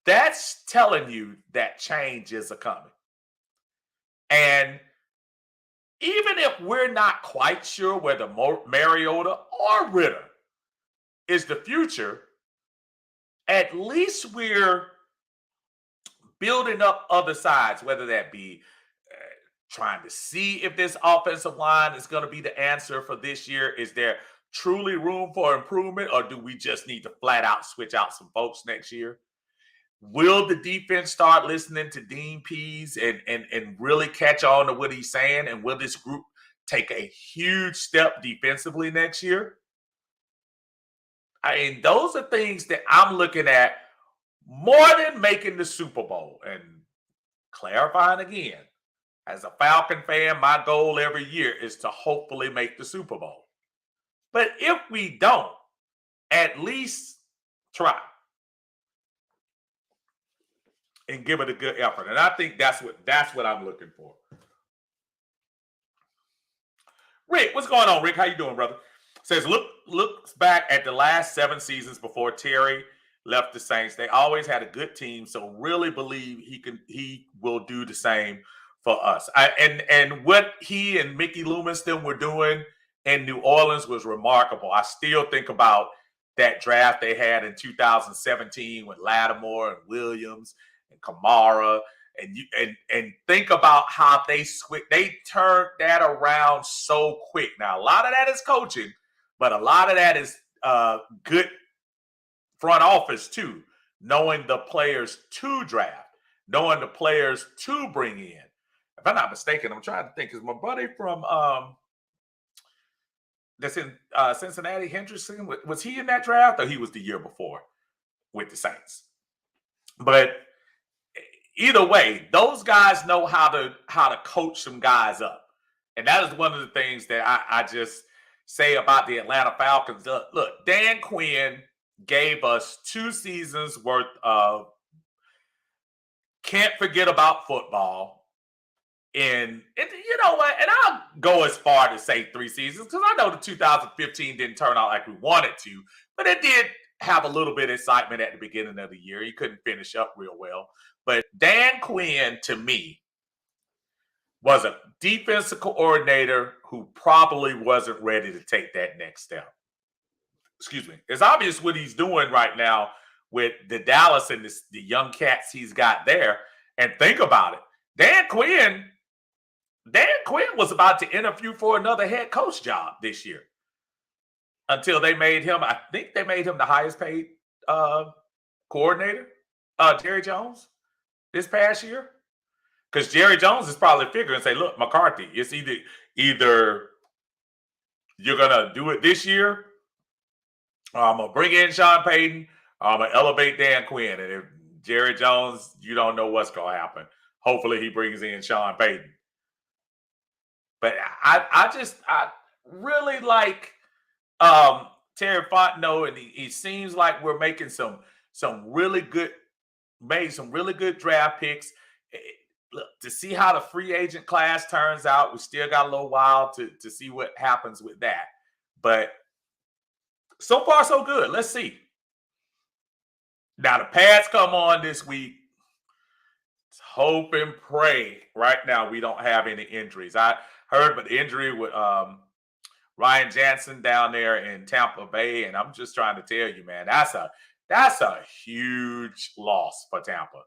that's telling you that change is a-coming. And even if we're not quite sure whether Mariota or Ritter is the future, at least we're building up other sides, whether that be trying to see if this offensive line is going to be the answer for this year. Is there truly room for improvement, or do we just need to flat out switch out some folks next year? Will the defense start listening to Dean Pease and really catch on to what he's saying? And will this group take a huge step defensively next year? I mean, those are things that I'm looking at more than making the Super Bowl. And clarifying again, As a Falcon fan, my goal every year is to hopefully make the Super Bowl. But if we don't, at least try and give it a good effort. And I think that's what I'm looking for. Rick, what's going on, Rick? How you doing, brother? Says looks back at the last 7 seasons before Terry left the Saints. They always had a good team, so really believe he will do the same for us. And what he and Mickey Loomis them were doing in New Orleans was remarkable. I still think about that draft they had in 2017 with Lattimore and Williams and Kamara. And think about how they turned that around so quick. Now, a lot of that is coaching, but a lot of that is good front office too, knowing the players to draft, knowing the players to bring in. If I'm not mistaken, I'm trying to think, is my buddy from that's in Cincinnati, Hendrickson, was he in that draft or he was the year before with the Saints? But either way, those guys know how to coach some guys up. And that is one of the things that I just say about the Atlanta Falcons. Look, Dan Quinn gave us 2 seasons worth of can't forget about football. And you know what? And I'll go as far to say 3 seasons because I know the 2015 didn't turn out like we wanted to, but it did have a little bit of excitement at the beginning of the year. He couldn't finish up real well. But Dan Quinn, to me, was a defensive coordinator who probably wasn't ready to take that next step. Excuse me. It's obvious what he's doing right now with the Dallas and the young cats he's got there. And think about it. Dan Quinn was about to interview for another head coach job this year until they made him, I think they made him the highest paid coordinator, Jerry Jones, this past year. Because Jerry Jones is probably figuring and say, look, McCarthy, it's either you're going to do it this year, or I'm going to bring in Sean Payton, or I'm going to elevate Dan Quinn. And if Jerry Jones, you don't know what's going to happen. Hopefully he brings in Sean Payton. But I really like Terry Fontenot, and he seems like we're making some really good draft picks. Look, to see how the free agent class turns out, we still got a little while to see what happens with that. But so far, so good. Let's see. Now, the pads come on this week. Let's hope and pray right now we don't have any injuries. I heard about the injury with Ryan Jansen down there in Tampa Bay, and I'm just trying to tell you, man, that's a huge loss for Tampa.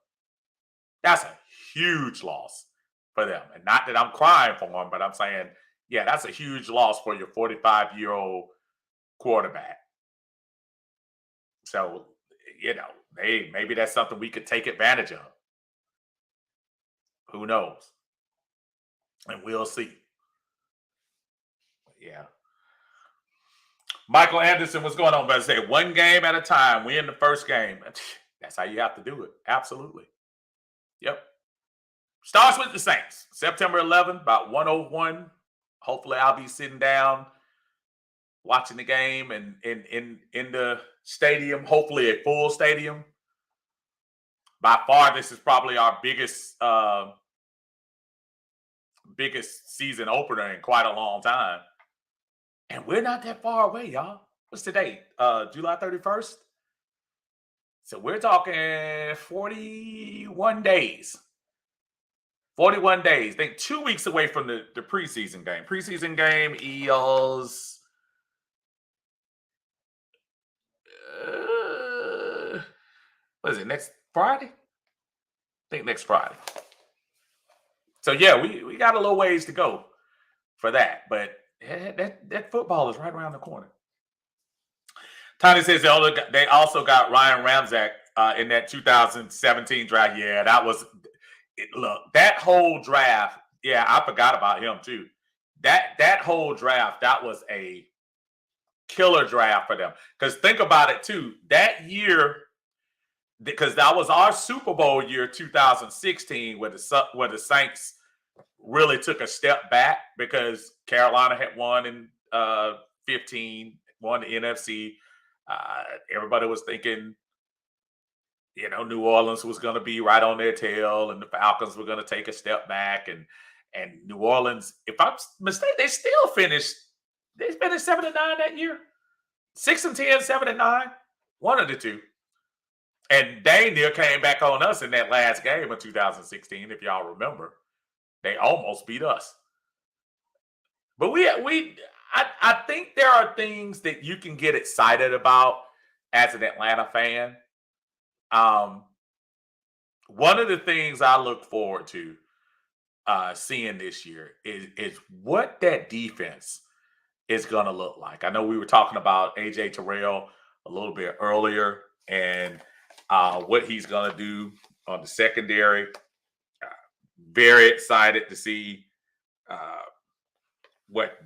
That's a huge loss for them. And not that I'm crying for them, but I'm saying, yeah, that's a huge loss for your 45-year-old quarterback. So, you know, hey, maybe that's something we could take advantage of. Who knows? And we'll see. Yeah. Michael Anderson, what's going on? But I say 1 game at a time. Win the first game. That's how you have to do it. Absolutely. Yep. Starts with the Saints. September 11th, about 1:01. Hopefully I'll be sitting down watching the game and in the stadium, hopefully a full stadium. By far, this is probably our biggest season opener in quite a long time. And we're not that far away, y'all. What's today? July 31st? So we're talking 41 days. 41 days. I think 2 weeks away from the preseason game. Preseason game is what is it, next Friday? I think next Friday. So yeah, we got a little ways to go for that. But that football is right around the corner. Tony says they also got Ryan Ramczyk in that 2017 draft. Yeah, that was look, that whole draft. Yeah, I forgot about him too. That whole draft, that was a killer draft for them. Because think about it too. That year, because that was our Super Bowl year, 2016, where the Saints really took a step back because Carolina had won in 15, won the NFC. Everybody was thinking, New Orleans was going to be right on their tail, and the Falcons were going to take a step back, and New Orleans, if I'm mistaken, they still finished. They finished 7-9 that year, 6-10, 7-9, one of the two. And Daniel came back on us in that last game of 2016, if y'all remember. They almost beat us. But I think there are things that you can get excited about as an Atlanta fan. One of the things I look forward to seeing this year is what that defense is going to look like. I know we were talking about AJ Terrell a little bit earlier and what he's going to do on the secondary. Very excited to see what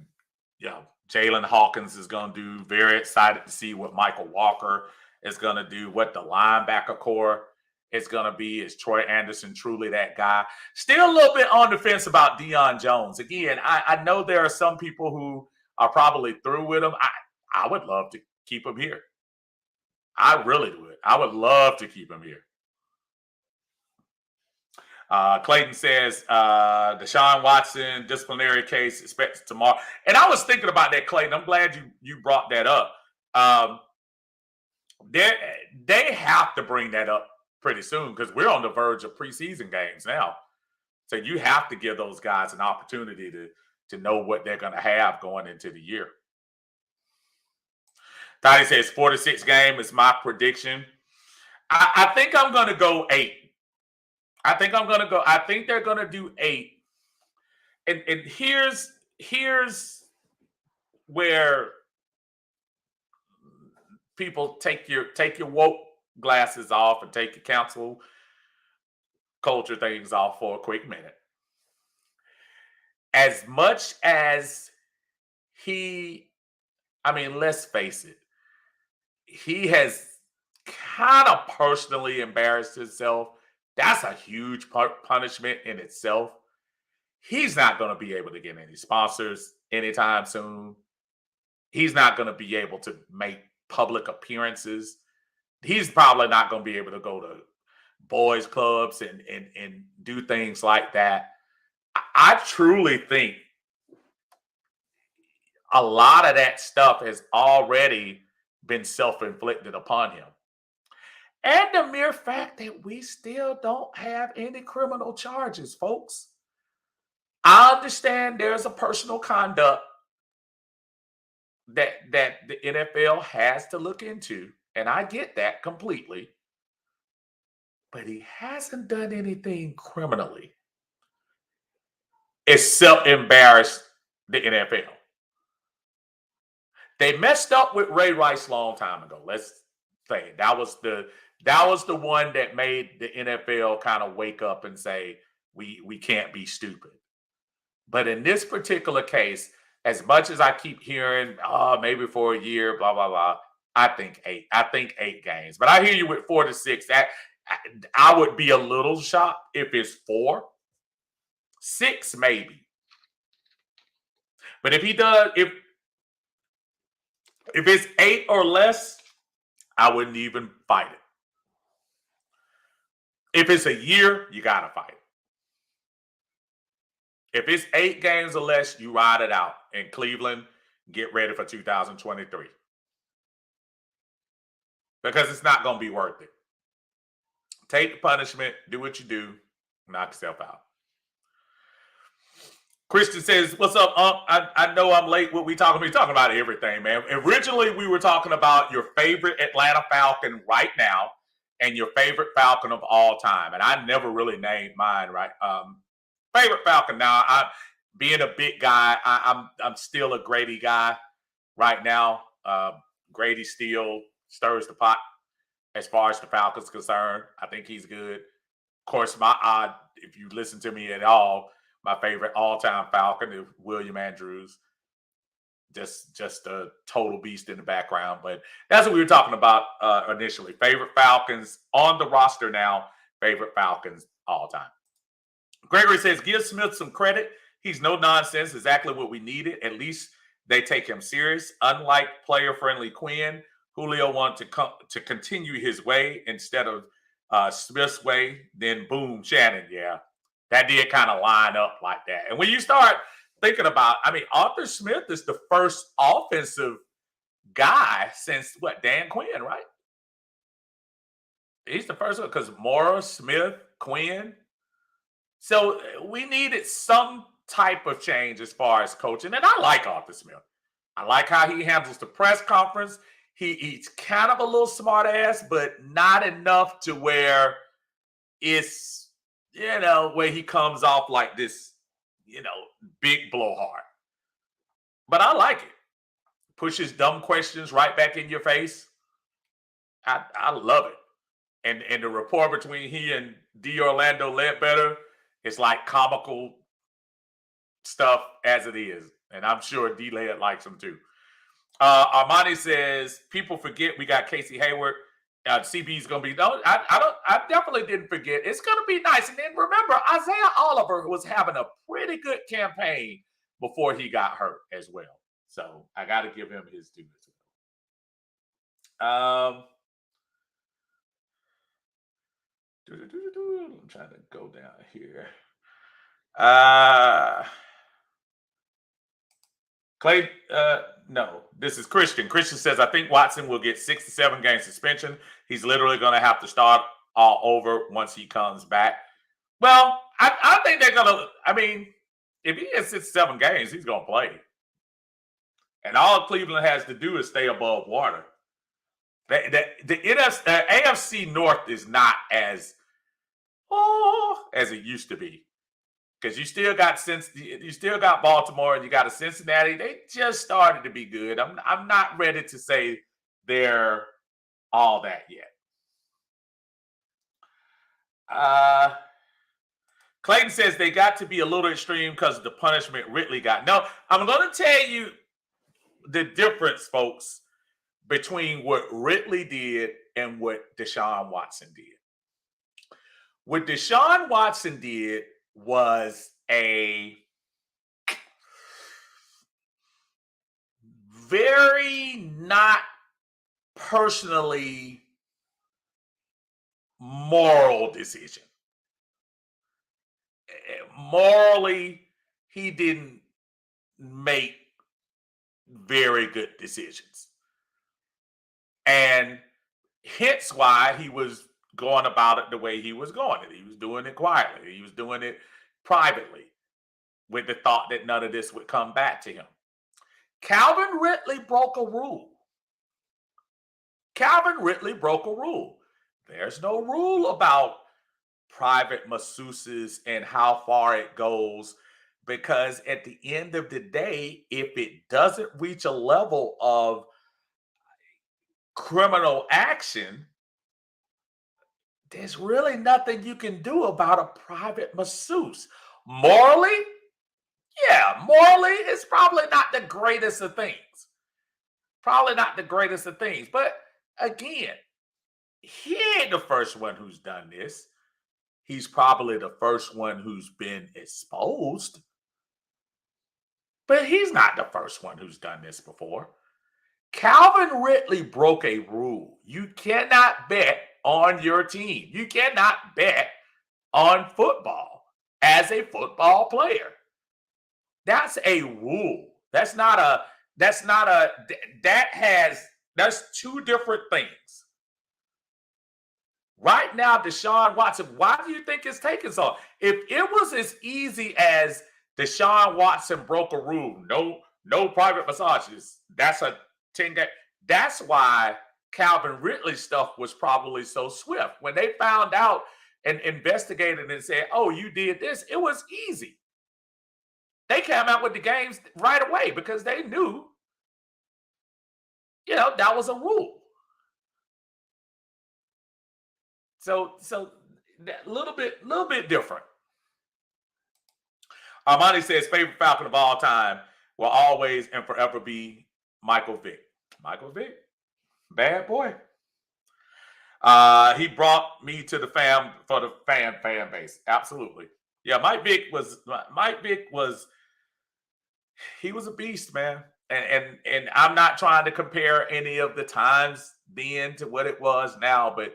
Jalen Hawkins is going to do. Very excited to see what Michael Walker is going to do, what the linebacker core is going to be. Is Troy Anderson truly that guy? Still a little bit on the fence about Deion Jones. Again, I know there are some people who are probably through with him. I would love to keep him here. I really would. I would love to keep him here. Clayton says, Deshaun Watson disciplinary case expected tomorrow. And I was thinking about that, Clayton. I'm glad you brought that up. They have to bring that up pretty soon because we're on the verge of preseason games now. So you have to give those guys an opportunity to know what they're going to have going into the year. Toddy says 4-6 game is my prediction. I think I'm going to go 8. I think they're going to do 8. And here's where people take your woke glasses off and take your cancel culture things off for a quick minute. As much as let's face it, he has kind of personally embarrassed himself. That's a huge punishment in itself. He's not going to be able to get any sponsors anytime soon. He's not going to be able to make public appearances. He's probably not going to be able to go to boys clubs and do things like that. I truly think a lot of that stuff has already been self-inflicted upon him. And the mere fact that we still don't have any criminal charges, folks. I understand there's a personal conduct that the NFL has to look into, and I get that completely. But he hasn't done anything criminally except embarrass the NFL. They messed up with Ray Rice a long time ago. Let's say that was the one that made the NFL kind of wake up and say, we can't be stupid. But in this particular case, as much as I keep hearing, maybe for a year, blah, blah, blah, I think 8. I think 8 games. But I hear you with 4-6. I would be a little shocked if it's 4. 6, maybe. But if he does, if it's 8 or less, I wouldn't even fight it. If it's a year, you got to fight it. If it's 8 games or less, you ride it out. And Cleveland, get ready for 2023. Because it's not going to be worth it. Take the punishment, do what you do, knock yourself out. Christian says, what's up, I know I'm late. What we talking about? We're talking about everything, man. Originally, we were talking about your favorite Atlanta Falcon right now and your favorite Falcon of all time. And I never really named mine, right? Favorite Falcon. Now, being a big guy, I'm still a Grady guy right now. Grady still stirs the pot as far as the Falcons concerned. I think he's good. Of course, if you listen to me at all, my favorite all-time Falcon is William Andrews. Just a total beast in the background. But that's what we were talking about initially. Favorite Falcons on the roster now. Favorite Falcons all time. Gregory says, give Smith some credit. He's no nonsense, exactly what we needed. At least they take him serious. Unlike player-friendly Quinn, Julio wanted to continue his way instead of Smith's way. Then boom, Shannon. Yeah, that did kind of line up like that. And when you start thinking about, I mean, Arthur Smith is the first offensive guy since what, Dan Quinn, right? He's the first one because Morris, Smith, Quinn. So we needed some type of change as far as coaching. And I like Arthur Smith. I like how he handles the press conference. He's kind of a little smart ass, but not enough to where it's, where he comes off like this, big blowhard. But I like it. Pushes dumb questions right back in your face. I love it. And the rapport between he and D. Orlando Ledbetter, it's like comical stuff as it is. And I'm sure D. Led likes him too. Armani says, people forget we got Casey Hayward. CB's going to be, no, I definitely didn't forget. It's going to be nice. And then remember, Isaiah Oliver was having a pretty good campaign before he got hurt as well. So I got to give him his due as well. I'm trying to go down here. Clay, no, this is Christian. Christian says, I think Watson will get 6 to 7 game suspension. He's literally going to have to start all over once he comes back. Well, I think they're going to, I mean, if he has 6 to 7 games, he's going to play. And all Cleveland has to do is stay above water. The AFC North is not as it used to be, because you still got Baltimore and you got a Cincinnati. They just started to be good. I'm not ready to say they're all that yet. Clayton says they got to be a little extreme because of the punishment Ridley got. No, I'm going to tell you the difference, folks, between what Ridley did and what Deshaun Watson did. What Deshaun Watson did was a very not personally moral decision. Morally, he didn't make very good decisions. And hence why he was going about it the way he was going. He was doing it quietly. He was doing it privately with the thought that none of this would come back to him. Calvin Ridley broke a rule. There's no rule about private masseuses and how far it goes, because at the end of the day, if it doesn't reach a level of criminal action, there's really nothing you can do about a private masseuse. Morally, it's probably not the greatest of things. But again, he ain't the first one who's done this. He's probably the first one who's been exposed. But he's not the first one who's done this before. Calvin Ridley broke a rule. You cannot bet on your team. You cannot bet on football as a football player. That's a rule. That's two different things. Right now, Deshaun Watson, why do you think it's taking so long? If it was as easy as Deshaun Watson broke a rule, no private massages, that's a 10-game. That's why Calvin Ridley's stuff was probably so swift. When they found out and investigated and said, oh, you did this, it was easy. They came out with the games right away because they knew, that was a rule. So a little bit different. Armani says favorite Falcon of all time will always and forever be Michael Vick. Michael Vick, bad boy. He brought me to the fan base. Absolutely. Yeah, Mike Vick was he was a beast, man. And I'm not trying to compare any of the times then to what it was now, but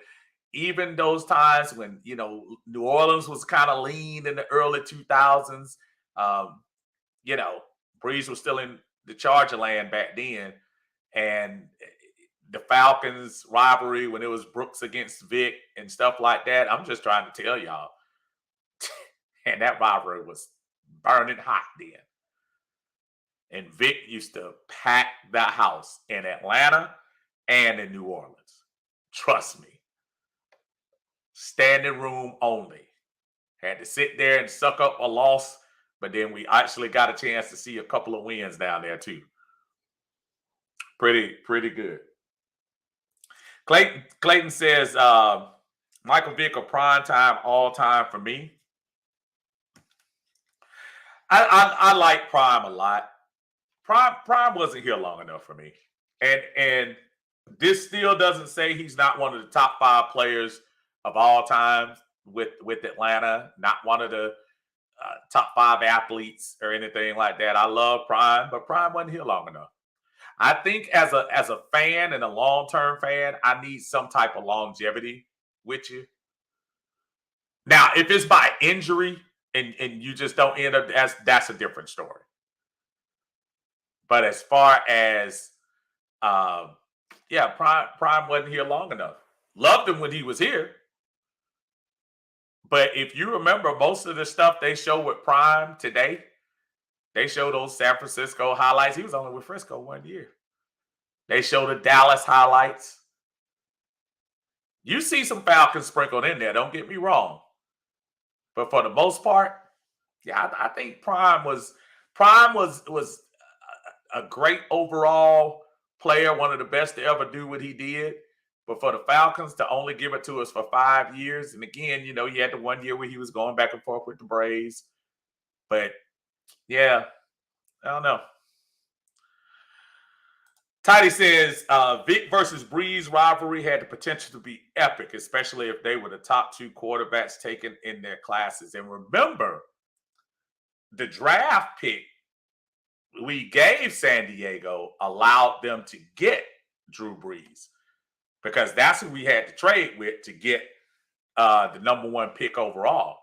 even those times when New Orleans was kind of lean in the early 2000s, um, you know, Breeze was still in the Charger land back then, and the Falcons rivalry when it was Brooks against Vic and stuff like that. I'm just trying to tell y'all, and that rivalry was burning hot then. And Vic used to pack the house in Atlanta and in New Orleans. Trust me. Standing room only. Had to sit there and suck up a loss, but then we actually got a chance to see a couple of wins down there too. Pretty good. Clayton says Michael Vick a prime time all time for me. I like Prime a lot. Prime wasn't here long enough for me, and this still doesn't say he's not one of the top 5 players of all time with Atlanta. Not one of the top 5 athletes or anything like that. I love Prime, but Prime wasn't here long enough. I think as a fan and a long-term fan, I need some type of longevity with you. Now, if it's by injury and you just don't end up, that's a different story. But as far as Prime wasn't here long enough. Loved him when he was here. But if you remember most of the stuff they show with Prime today, they show those San Francisco highlights. He was only with Frisco 1 year. They show the Dallas highlights. You see some Falcons sprinkled in there, don't get me wrong. But for the most part, yeah, I think Prime was a great overall player, one of the best to ever do what he did. But for the Falcons to only give it to us for 5 years, and again, he had the 1 year where he was going back and forth with the Braves. But yeah, I don't know. Tidy says Vic versus Breeze rivalry had the potential to be epic, especially if they were the top 2 quarterbacks taken in their classes. And remember, the draft pick we gave San Diego allowed them to get Drew Brees because that's who we had to trade with to get the number 1 pick overall.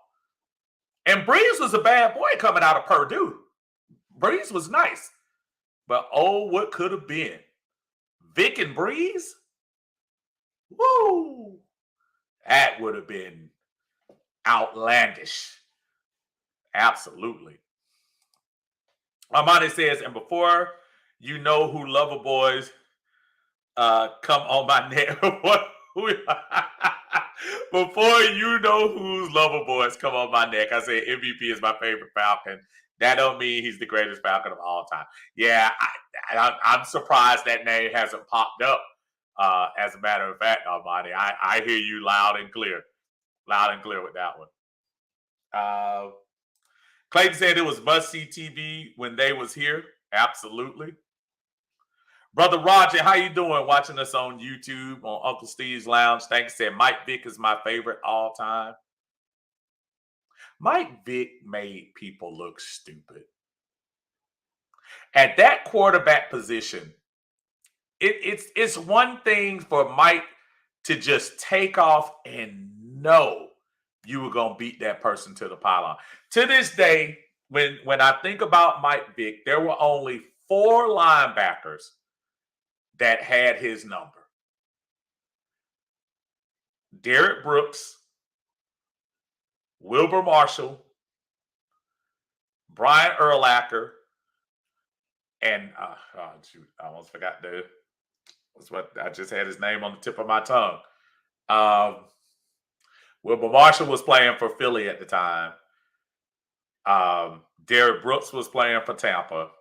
And Brees was a bad boy coming out of Purdue. Brees was nice. But what could have been? Vic and Breeze? Woo! That would have been outlandish. Absolutely. Armani says, and before you know who Lover Boys come on my neck. Before you know whose Lover Boys come on my neck, I say MVP is my favorite Falcon. That don't mean he's the greatest Falcon of all time. Yeah, I'm surprised that name hasn't popped up. As a matter of fact, Armani, I hear you loud and clear with that one. Clayton said it was must-see TV when they was here. Absolutely. Brother Roger, how you doing? Watching us on YouTube on Uncle Steve's Lounge. Thanks. Said Mike Vick is my favorite all time. Mike Vick made people look stupid. At that quarterback position, it's one thing for Mike to just take off and know you were going to beat that person to the pylon. To this day, when I think about Mike Vick, there were only 4 linebackers that had his number. Derek Brooks, Wilbur Marshall, Brian Urlacher, and I almost forgot I just had his name on the tip of my tongue. Wilbur Marshall was playing for Philly at the time. Derek Brooks was playing for Tampa.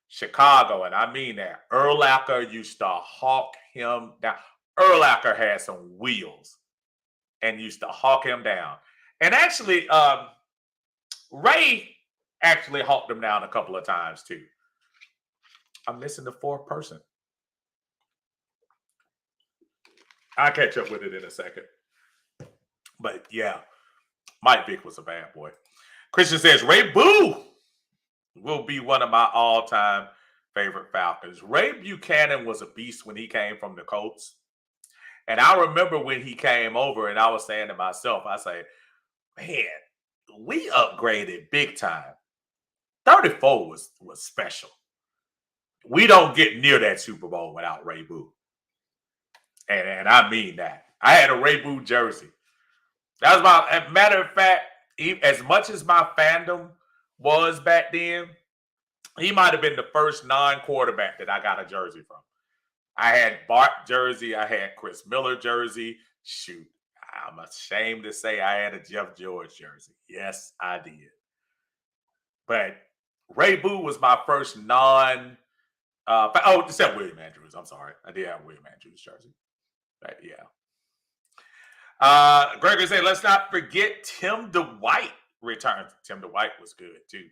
Chicago, and I mean that. Urlacher used to hawk him down. Urlacher had some wheels and used to hawk him down. And actually, Ray actually hawked him down a couple of times too. I'm missing the 4th person. I'll catch up with it in a second. But yeah, Mike Vick was a bad boy. Christian says Ray Boo will be one of my all-time favorite Falcons. Ray Buchanan was a beast when he came from the Colts. And I remember when he came over and I was saying to myself, I say, man, we upgraded big time. 34 was special. We don't get near that Super Bowl without Ray Boo. And I mean that. I had a Ray Boo jersey. That was my, matter of fact, as much as my fandom was back then, he might have been the first non-quarterback that I got a jersey from. I had Bart jersey. I had Chris Miller jersey. Shoot, I'm ashamed to say I had a Jeff George jersey. Yes, I did. But Ray Boo was my first except William Andrews. I'm sorry. I did have William Andrews jersey. But yeah. Gregory said, let's not forget Tim DeWhite returned. Tim DeWhite was good too.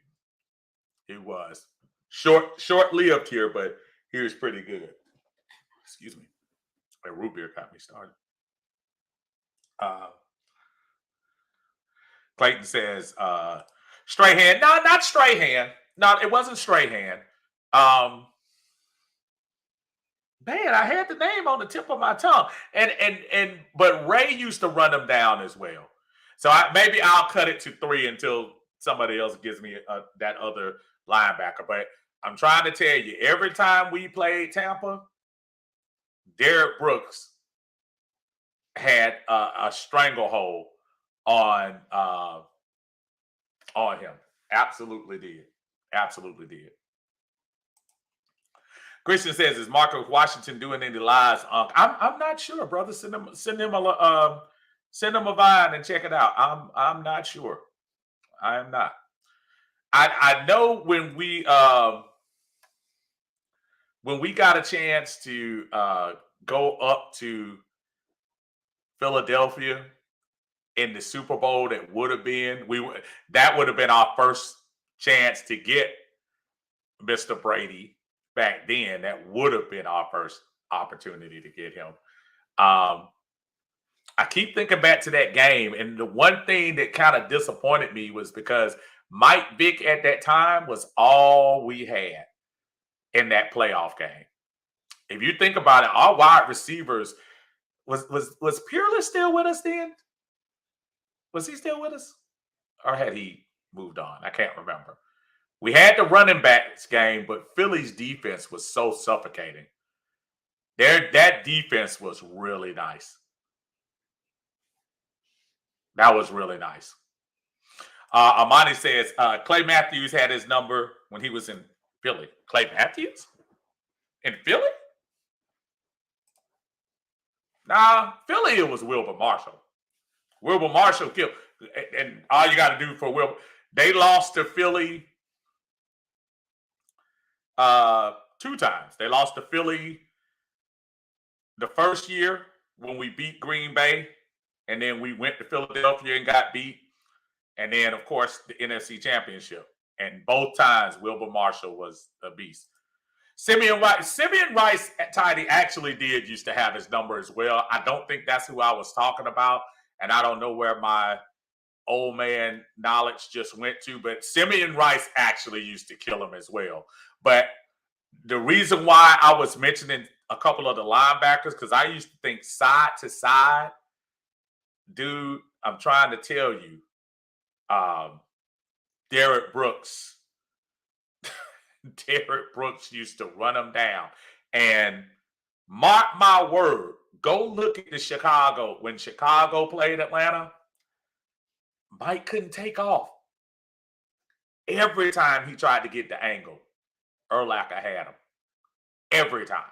He was short-lived here, but he was pretty good. Excuse me. That root beer got me started. Clayton says, Strahan. No, not Strahan. No, it wasn't Strahan. Man, I had the name on the tip of my tongue. But Ray used to run them down as well. So maybe I'll cut it to 3 until somebody else gives me that other linebacker. But I'm trying to tell you, every time we played Tampa, Derek Brooks had a stranglehold on him. Absolutely did. Absolutely did. Christian says, "Is Marcus Washington doing any lives?" I'm not sure, brother. Send him a vine and check it out. I'm not sure. I am not. I know when we got a chance to go up to Philadelphia in the Super Bowl, that would have been our first chance to get Mr. Brady. Back then, that would have been our first opportunity to get him. I keep thinking back to that game, and the one thing that kind of disappointed me was because Mike Vick at that time was all we had in that playoff game. If you think about it, our wide receivers was Peerless still with us then? Was he still with us, or had he moved on? I can't remember. We had the running backs game, but Philly's defense was so suffocating. That defense was really nice. That was really nice. Amani says, Clay Matthews had his number when he was in Philly. Clay Matthews? In Philly? Nah, Philly, it was Wilbur Marshall. Wilbur Marshall killed. And all you got to do for Wilbur, they lost to Philly 2 times. They lost to Philly the first year when we beat Green Bay, and then we went to Philadelphia and got beat, and then of course the NFC Championship. And both times Wilbur Marshall was a beast. Simeon Rice Tidy actually did used to have his number as well. I don't think that's who I was talking about, and I don't know where my old man knowledge just went to, but Simeon Rice actually used to kill him as well. But the reason why I was mentioning a couple of the linebackers, because I used to think side to side, dude, I'm trying to tell you, Derek Brooks used to run them down. And mark my word, go look at when Chicago played Atlanta, Mike couldn't take off. Every time he tried to get the angle, Urlacher had him. Every time.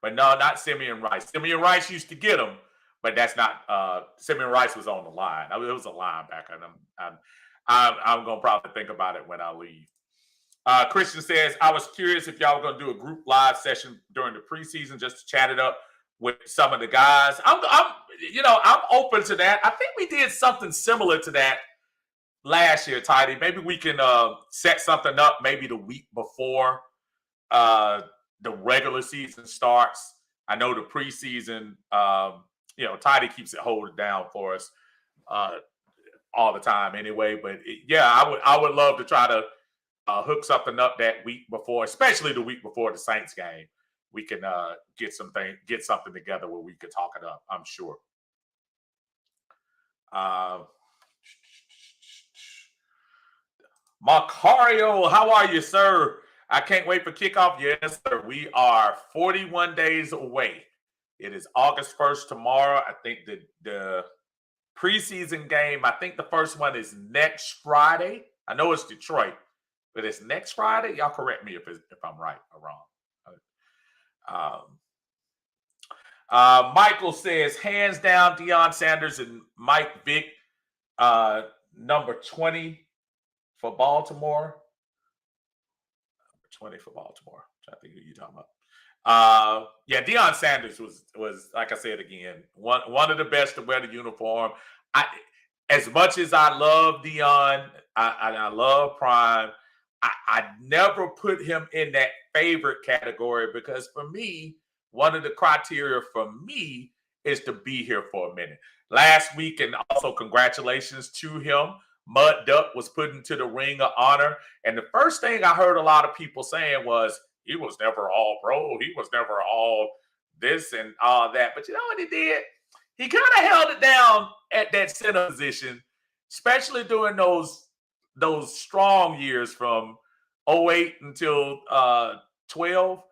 But no, not Simeon Rice. Simeon Rice used to get him, but that's not Simeon Rice was on the line. It was a linebacker. And I'm going to probably think about it when I leave. Christian says, I was curious if y'all were going to do a group live session during the preseason just to chat it up with some of the guys. I'm open to that. I think we did something similar to that last year, Tidy. Maybe we can set something up maybe the week before the regular season starts. I know the preseason, Tidy keeps it holding down for us all the time anyway. But I would love to try to hook something up that week before, especially the week before the Saints game. We can get something together where we could talk it up. I'm sure. Macario, how are you, sir? I can't wait for kickoff. Yes, sir. We are 41 days away. It is August 1st tomorrow. I think the preseason game, I think the first one is next Friday. I know it's Detroit, but it's next Friday. Y'all correct me if I'm right or wrong. Michael says, hands down, Deion Sanders and Mike Vick, number 20 for Baltimore. 20 for Baltimore. I think who you talking about. Deion Sanders was like I said again, one of the best to wear the uniform. As much as I love Deion, I love Prime, I never put him in that favorite category because for me, one of the criteria for me is to be here for a minute. Last week, and also congratulations to him, Mud Duck was put into the Ring of Honor. And the first thing I heard a lot of people saying was, he was never all pro. He was never all this and all that. But you know what he did? He kind of held it down at that center position, especially during those strong years from 08 until 12.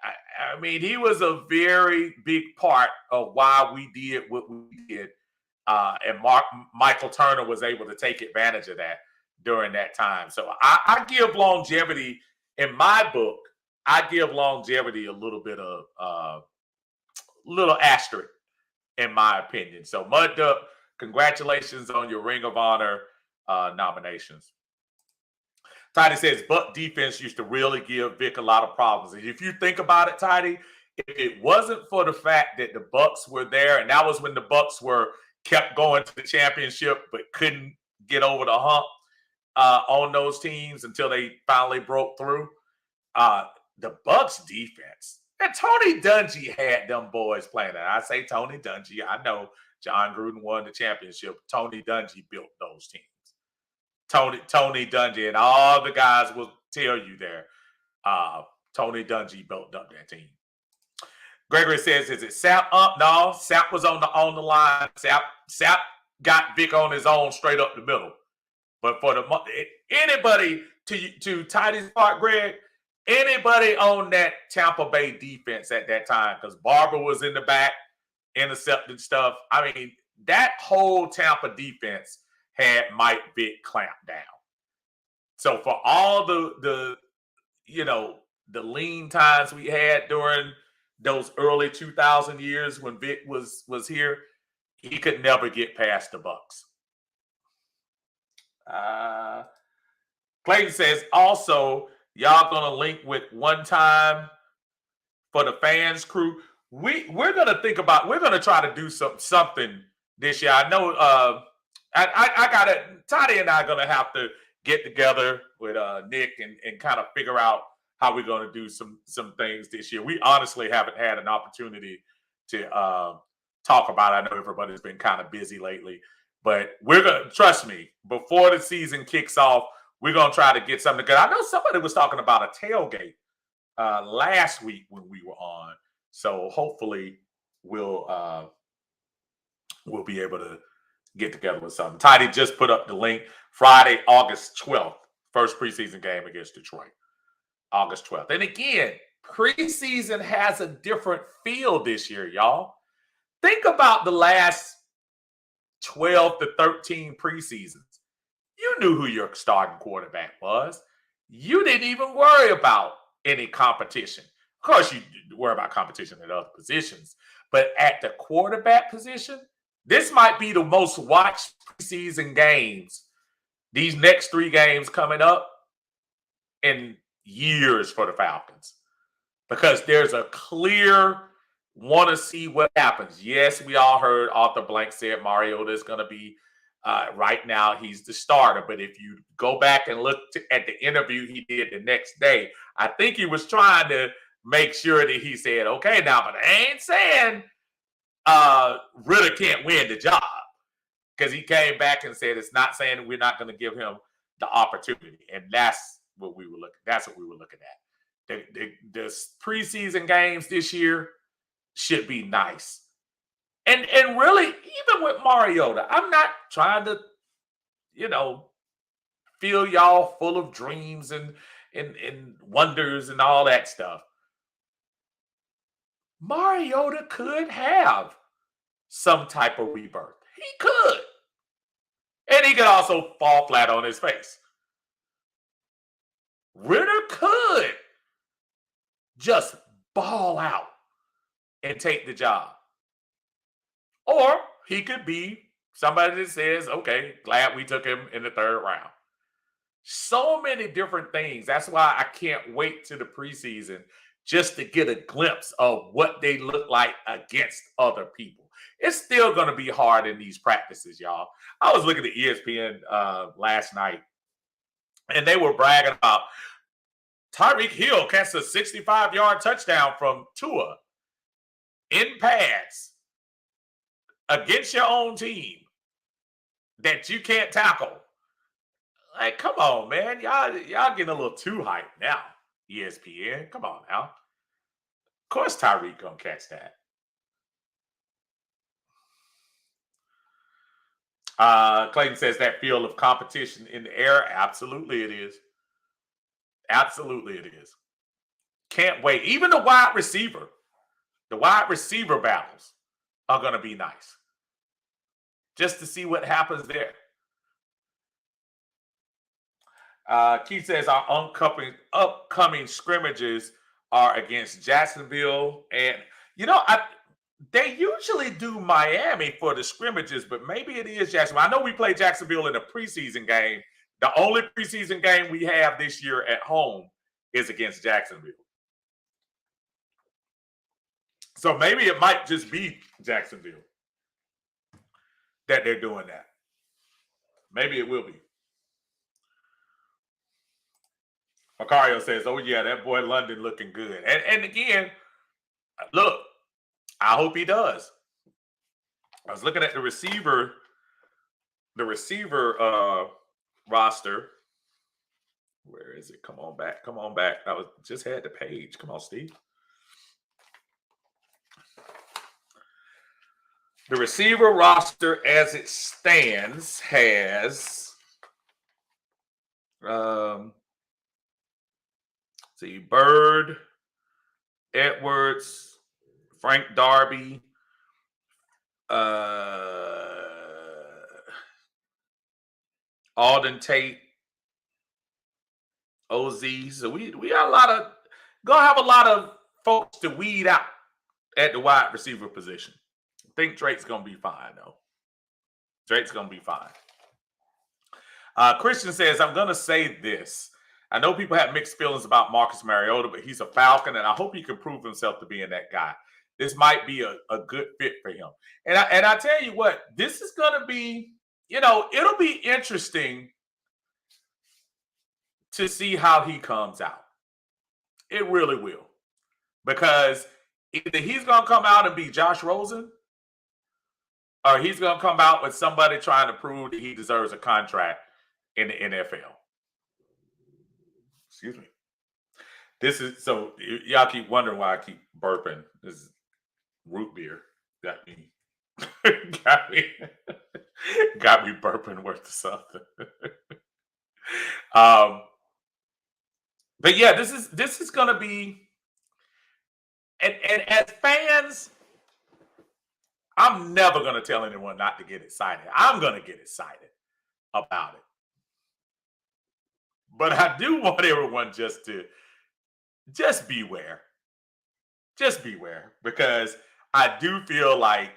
I mean, he was a very big part of why we did what we did. And Michael Turner was able to take advantage of that during that time. So I give longevity, in my book, I give longevity a little bit of little asterisk, in my opinion. So Mud Duck, congratulations on your Ring of Honor nominations. Tidy says, Buck defense used to really give Vic a lot of problems. And if you think about it, Tidy, if it wasn't for the fact that the Bucks were there, and that was when the Bucks kept going to the championship but couldn't get over the hump on those teams until they finally broke through. The Bucks defense, and Tony Dungy had them boys playing that. I say Tony Dungy. I know John Gruden won the championship. Tony Dungy built those teams. Tony Dungy and all the guys will tell you there. Tony Dungy built up that team. Gregory says, is it Sapp up? No, Sapp was on the line. Sapp got Vic on his own straight up the middle. But for anybody, to Tidy's part, Greg, anybody on that Tampa Bay defense at that time, because Barber was in the back, intercepting stuff. I mean, that whole Tampa defense had Mike Vick clamped down. So for all the lean times we had during those early 2000 years when Vic was here, he could never get past the Bucks. Clayton says, also, y'all gonna link with one time for the fans crew. We're gonna try to do something this year. I know I got it. Toddy and I are gonna have to get together with Nick and kind of figure out how we're gonna do some things this year. We honestly haven't had an opportunity to talk about it. I know everybody's been kind of busy lately, but we're gonna, trust me, before the season kicks off, we're gonna try to get something good. I know somebody was talking about a tailgate last week when we were on, so hopefully we'll be able to get together with something. Tidy just put up the link. Friday, August 12th, first preseason game against Detroit. August 12th. And again, preseason has a different feel this year, y'all. Think about the last 12 to 13 preseasons. You knew who your starting quarterback was. You didn't even worry about any competition. Of course, you worry about competition at other positions. But at the quarterback position, this might be the most watched preseason games, these next 3 games coming up, in years for the Falcons. Because there's a clear want to see what happens. Yes, we all heard Arthur Blank said Mariota is going to be, right now, he's the starter. But if you go back and look at the interview he did the next day, I think he was trying to make sure that he said, okay, now, but I ain't saying Ritter can't win the job. because he came back and said it's not saying that we're not going to give him the opportunity, and that's what we were looking. That's what we were looking at. The preseason games this year should be nice, and really, even with Mariota, I'm not trying to, fill y'all full of dreams and wonders and all that stuff. Mariota could have some type of rebirth. He could. And he could also fall flat on his face. Ritter could just ball out and take the job. Or he could be somebody that says, okay, glad we took him in the 3rd round. So many different things. That's why I can't wait to the preseason just to get a glimpse of what they look like against other people. It's still going to be hard in these practices, y'all. I was looking at ESPN last night, and they were bragging about Tyreek Hill catches a 65-yard touchdown from Tua in pads against your own team that you can't tackle. Like, come on, man. Y'all getting a little too hyped now, ESPN. Come on now. Of course Tyreek gonna catch that. Clayton says that feel of competition in the air. Absolutely it is. Absolutely it is. Can't wait. Even the wide receiver battles are going to be nice. Just to see what happens there. Keith says our upcoming scrimmages are against Jacksonville. And, they usually do Miami for the scrimmages, but maybe it is Jacksonville. I know we play Jacksonville in a preseason game. The only preseason game we have this year at home is against Jacksonville. So maybe it might just be Jacksonville that they're doing that. Maybe it will be. Macario says, oh, yeah, that boy London looking good. And again, look, I hope he does. I was looking at the receiver roster. Where is it? Come on back. I just had the page. Come on, Steve. The receiver roster as it stands has Bird, Edwards, Frank Darby, Alden Tate, OZ. So we got gonna have a lot of folks to weed out at the wide receiver position. I think Drake's gonna be fine though. Drake's gonna be fine. Christian says, I'm gonna say this. I know people have mixed feelings about Marcus Mariota, but he's a Falcon, and I hope he can prove himself to being that guy. This might be a good fit for him. And I tell you what, this is going to be, it'll be interesting to see how he comes out. It really will. Because either he's going to come out and be Josh Rosen, or he's going to come out with somebody trying to prove that he deserves a contract in the NFL. Excuse me. So y'all keep wondering why I keep burping. This is root beer. Got me burping worth of something. But yeah, this is gonna be, and as fans, I'm never gonna tell anyone not to get excited. I'm gonna get excited about it. But I do want everyone just beware. Just beware, because I do feel like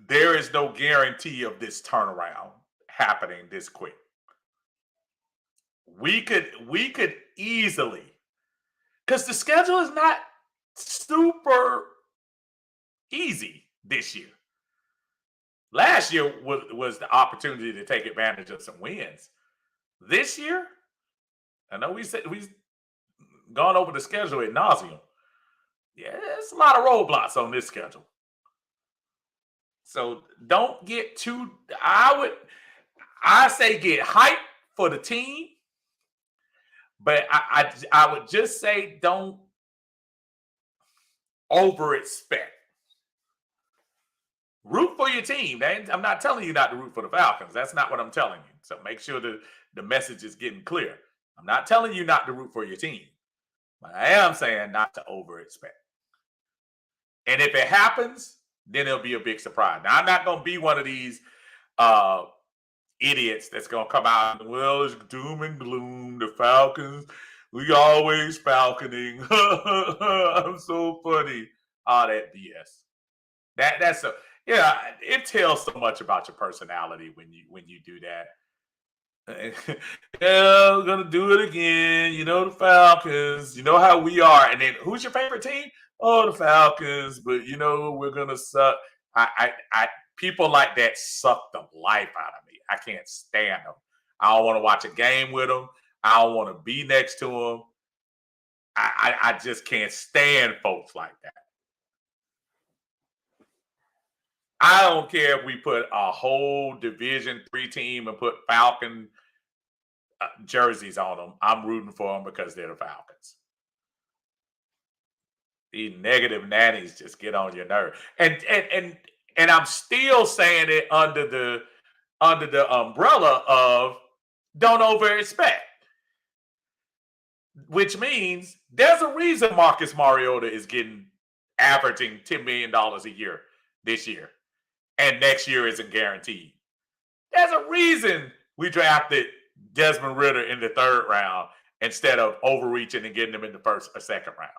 there is no guarantee of this turnaround happening this quick. We could easily, because the schedule is not super easy this year. Last year was the opportunity to take advantage of some wins. This year, I know we've gone over the schedule ad nauseum. Yeah, there's a lot of roadblocks on this schedule. So don't get too. I say get hype for the team, but I would just say don't over expect. Root for your team. I'm not telling you not to root for the Falcons. That's not what I'm telling you. So make sure the message is getting clear. I'm not telling you not to root for your team, but I am saying not to over expect. And if it happens, then it'll be a big surprise. Now, I'm not going to be one of these idiots that's going to come out and, well, it's doom and gloom. The Falcons, we always falconing. I'm so funny. All that BS. That's a it tells so much about your personality when you do that. Yeah, we're gonna do it again. You know the Falcons. You know how we are. And then who's your favorite team? Oh, the Falcons. But you know we're gonna suck. I people like that suck the life out of me. I can't stand them. I don't want to watch a game with them. I don't want to be next to them. I just can't stand folks like that. I don't care if we put a whole Division III team and put Falcon jerseys on them. I'm rooting for them because they're the Falcons. These negative nannies just get on your nerve, and I'm still saying it under the umbrella of don't over expect, which means there's a reason Marcus Mariota is getting averaging $10 million a year this year. And next year isn't guaranteed. There's a reason we drafted Desmond Ridder in the 3rd round instead of overreaching and getting him in the 1st or 2nd round.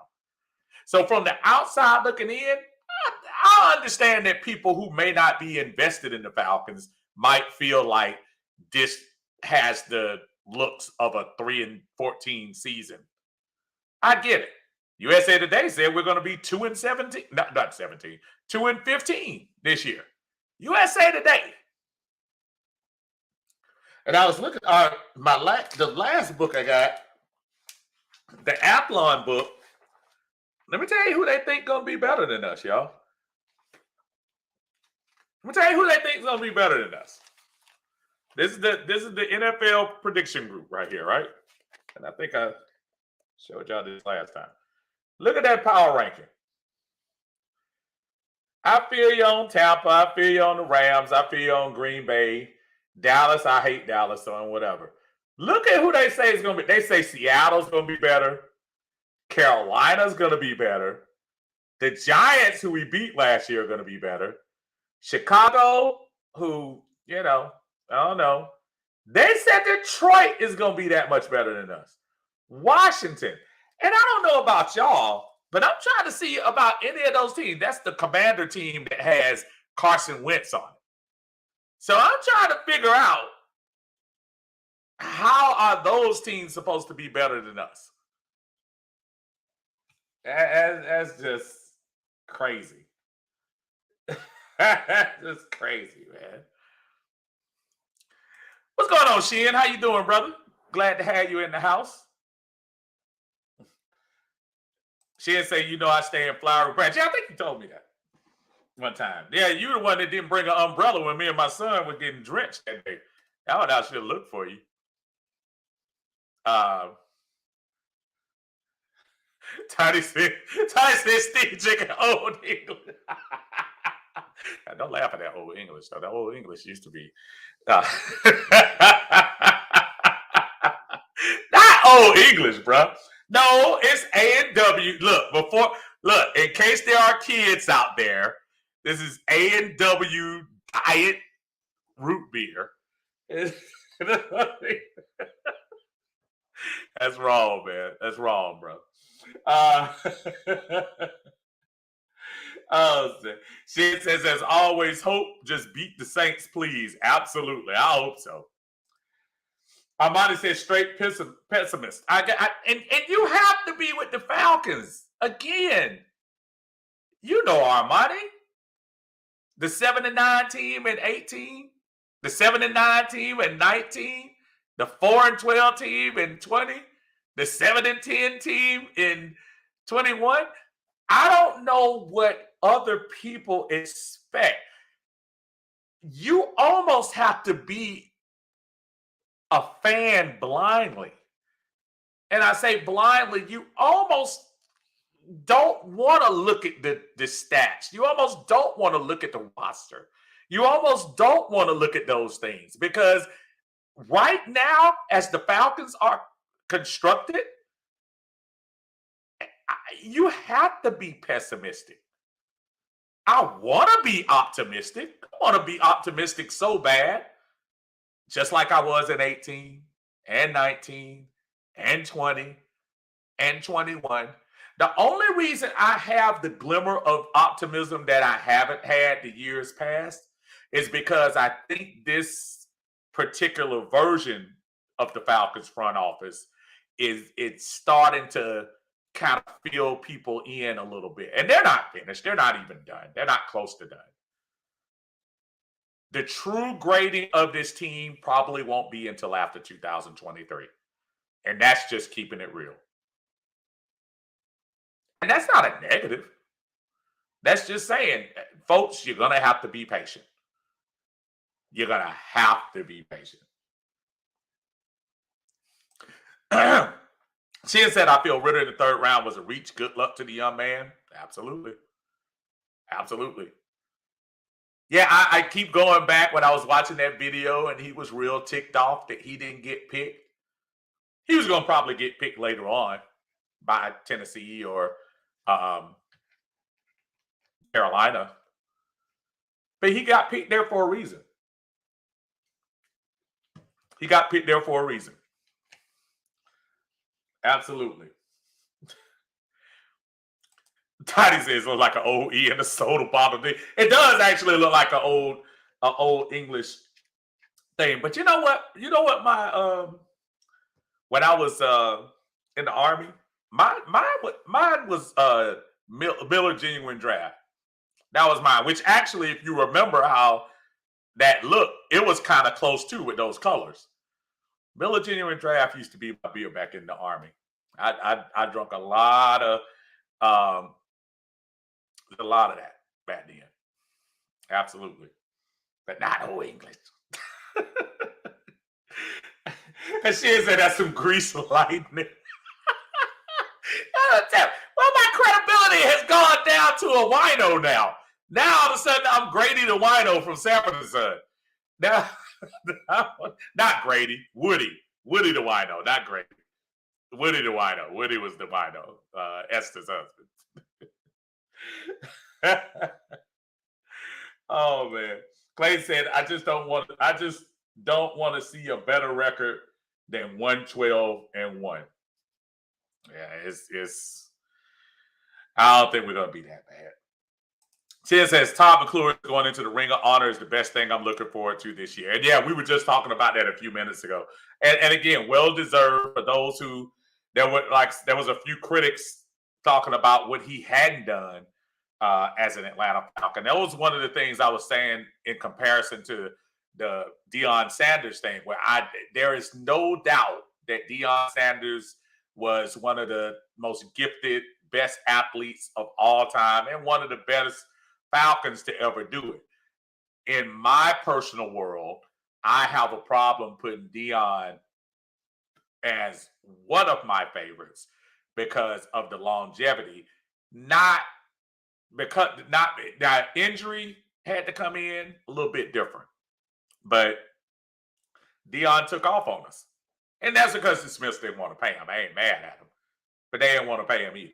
So from the outside looking in, I understand that people who may not be invested in the Falcons might feel like this has the looks of a 3-14 season. I get it. USA Today said we're going to be 2-17, not 17, 2-15 this year. USA Today. And I was looking at the last book I got, the Athlon book. Let me tell you who they think gonna be better than us, y'all. Let me tell you who they think is gonna be better than us. This is the NFL prediction group right here, right? And I think I showed y'all this last time. Look at that power ranking. I feel you on Tampa. I feel you on the Rams. I feel you on Green Bay. Dallas, I hate Dallas, so whatever. Look at who they say is going to be. They say Seattle's going to be better. Carolina's going to be better. The Giants, who we beat last year, are going to be better. Chicago, who, I don't know. They said Detroit is going to be that much better than us. Washington. And I don't know about y'all, but I'm trying to see about any of those teams. That's the Commander team that has Carson Wentz on it. So I'm trying to figure out how are those teams supposed to be better than us? That's just crazy. That's just crazy, man. What's going on, Sheehan? How you doing, brother? Glad to have you in the house. She'd say, I stay in Flowery Branch. Yeah, I think you told me that one time. Yeah, you were the one that didn't bring an umbrella when me and my son were getting drenched that day. That one I should look for you. Tiny said Steve Chicken Old English. Don't laugh at that old English, though. That old English used to be not old English, bro. No, it's A&W. Look, in case there are kids out there, this is A&W Diet Root Beer. That's wrong, man. That's wrong, bro. She says, as always, hope, just beat the Saints, please. Absolutely. I hope so. Armani says straight pessimist. And you have to be with the Falcons. Again, Armani. The 7-9 team in 18. The 7-9 team in 19. The 4-12 team in 20. The 7-10 team in 21. I don't know what other people expect. you almost have to be a fan blindly. And I say blindly, you almost don't want to look at the stats. You almost don't want to look at the roster. You almost don't want to look at those things because right now, as the Falcons are constructed, you have to be pessimistic. I want to be optimistic. I want to be optimistic so bad, just like I was in 18 and 19 and 20 and 21. The only reason I have the glimmer of optimism that I haven't had the years past is because I think this particular version of the Falcons front office it's starting to kind of fill people in a little bit. And they're not finished. They're not even done. They're not close to done. The true grading of this team probably won't be until after 2023. And that's just keeping it real. And that's not a negative. That's just saying, folks, you're going to have to be patient. You're going to have to be patient. Chin said, I feel Ritter in the third round was a reach. Good luck to the young man. Absolutely. Absolutely. Yeah, I keep going back when I was watching that video and he was real ticked off that he didn't get picked. He was going to probably get picked later on by Tennessee or Carolina. But he got picked there for a reason. He got picked there for a reason. Absolutely. Tiny says it looks like an old E in a soda bottle. It does actually look like an old English thing. But you know what? You know what? My when I was in the Army, mine was Miller Genuine Draft. That was mine. Which actually, if you remember how that looked, it was kind of close too with those colors. Miller Genuine Draft used to be my beer back in the Army. I drank a lot of that back then. Absolutely. But not old English. And she said that's some grease lightning. Well, my credibility has gone down to a wino now. Now all of a sudden I'm Grady the wino from Sanford and Son. Now, not Grady, Woody the wino, not Grady. Woody the wino. Woody was the wino. Esther's husband. Oh man, Clay said, "I just don't want to see a better record than 112-1." Yeah, it's. I don't think we're gonna be that bad. Chen says Todd McClure going into the Ring of Honor is the best thing I'm looking forward to this year. And yeah, we were just talking about that a few minutes ago. And again, well deserved for those who there was a few critics talking about what he hadn't done as an Atlanta Falcon. That was one of the things I was saying in comparison to the Deion Sanders thing, where there is no doubt that Deion Sanders was one of the most gifted, best athletes of all time and one of the best Falcons to ever do it. In my personal world, I have a problem putting Deion as one of my favorites because of the longevity. Not that injury had to come in a little bit different. But Deion took off on us. And that's because the Smiths didn't want to pay him. I ain't mad at him. But they didn't want to pay him either.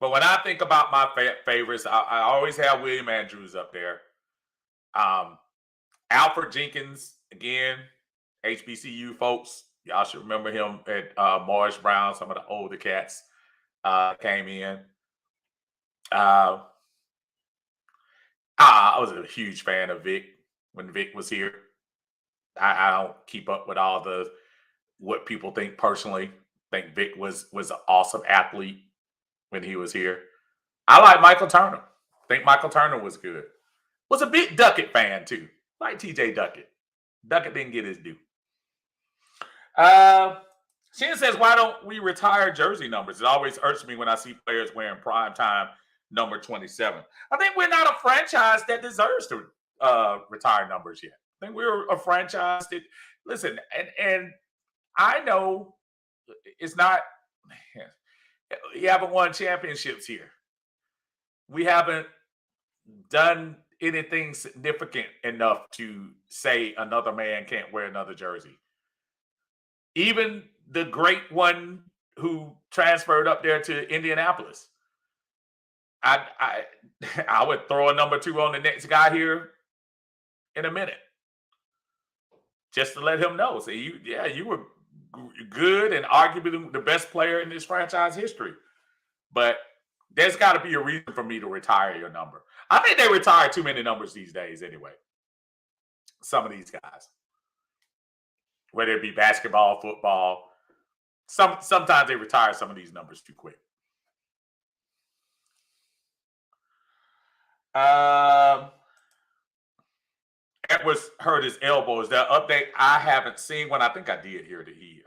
But when I think about my favorites, I always have William Andrews up there. Alfred Jenkins, again, HBCU folks. Y'all should remember him at Morris Brown. Some of the older cats came in. I was a huge fan of Vic when Vic was here. I don't keep up with all what people think personally. I think Vic was an awesome athlete when he was here. I like Michael Turner. I think Michael Turner was good. Was a big Duckett fan too. Like TJ Duckett. Duckett didn't get his due. Shin says, why don't we retire jersey numbers? It always hurts me when I see players wearing primetime number 27. I think we're not a franchise that deserves to retire numbers yet. I think we're a franchise that, listen, and I know it's not, you haven't won championships here. We haven't done anything significant enough to say another man can't wear another jersey. Even the great one who transferred up there to Indianapolis. I I would throw a number 2 on the next guy here in a minute, just to let him know. Say, you were good and arguably the best player in this franchise history, but there's got to be a reason for me to retire your number. I think they retire too many numbers these days anyway. Some of these guys, whether it be basketball, football, sometimes they retire some of these numbers too quick. Edwards hurt his elbow. Is that update? I haven't seen one. I think I did hear that he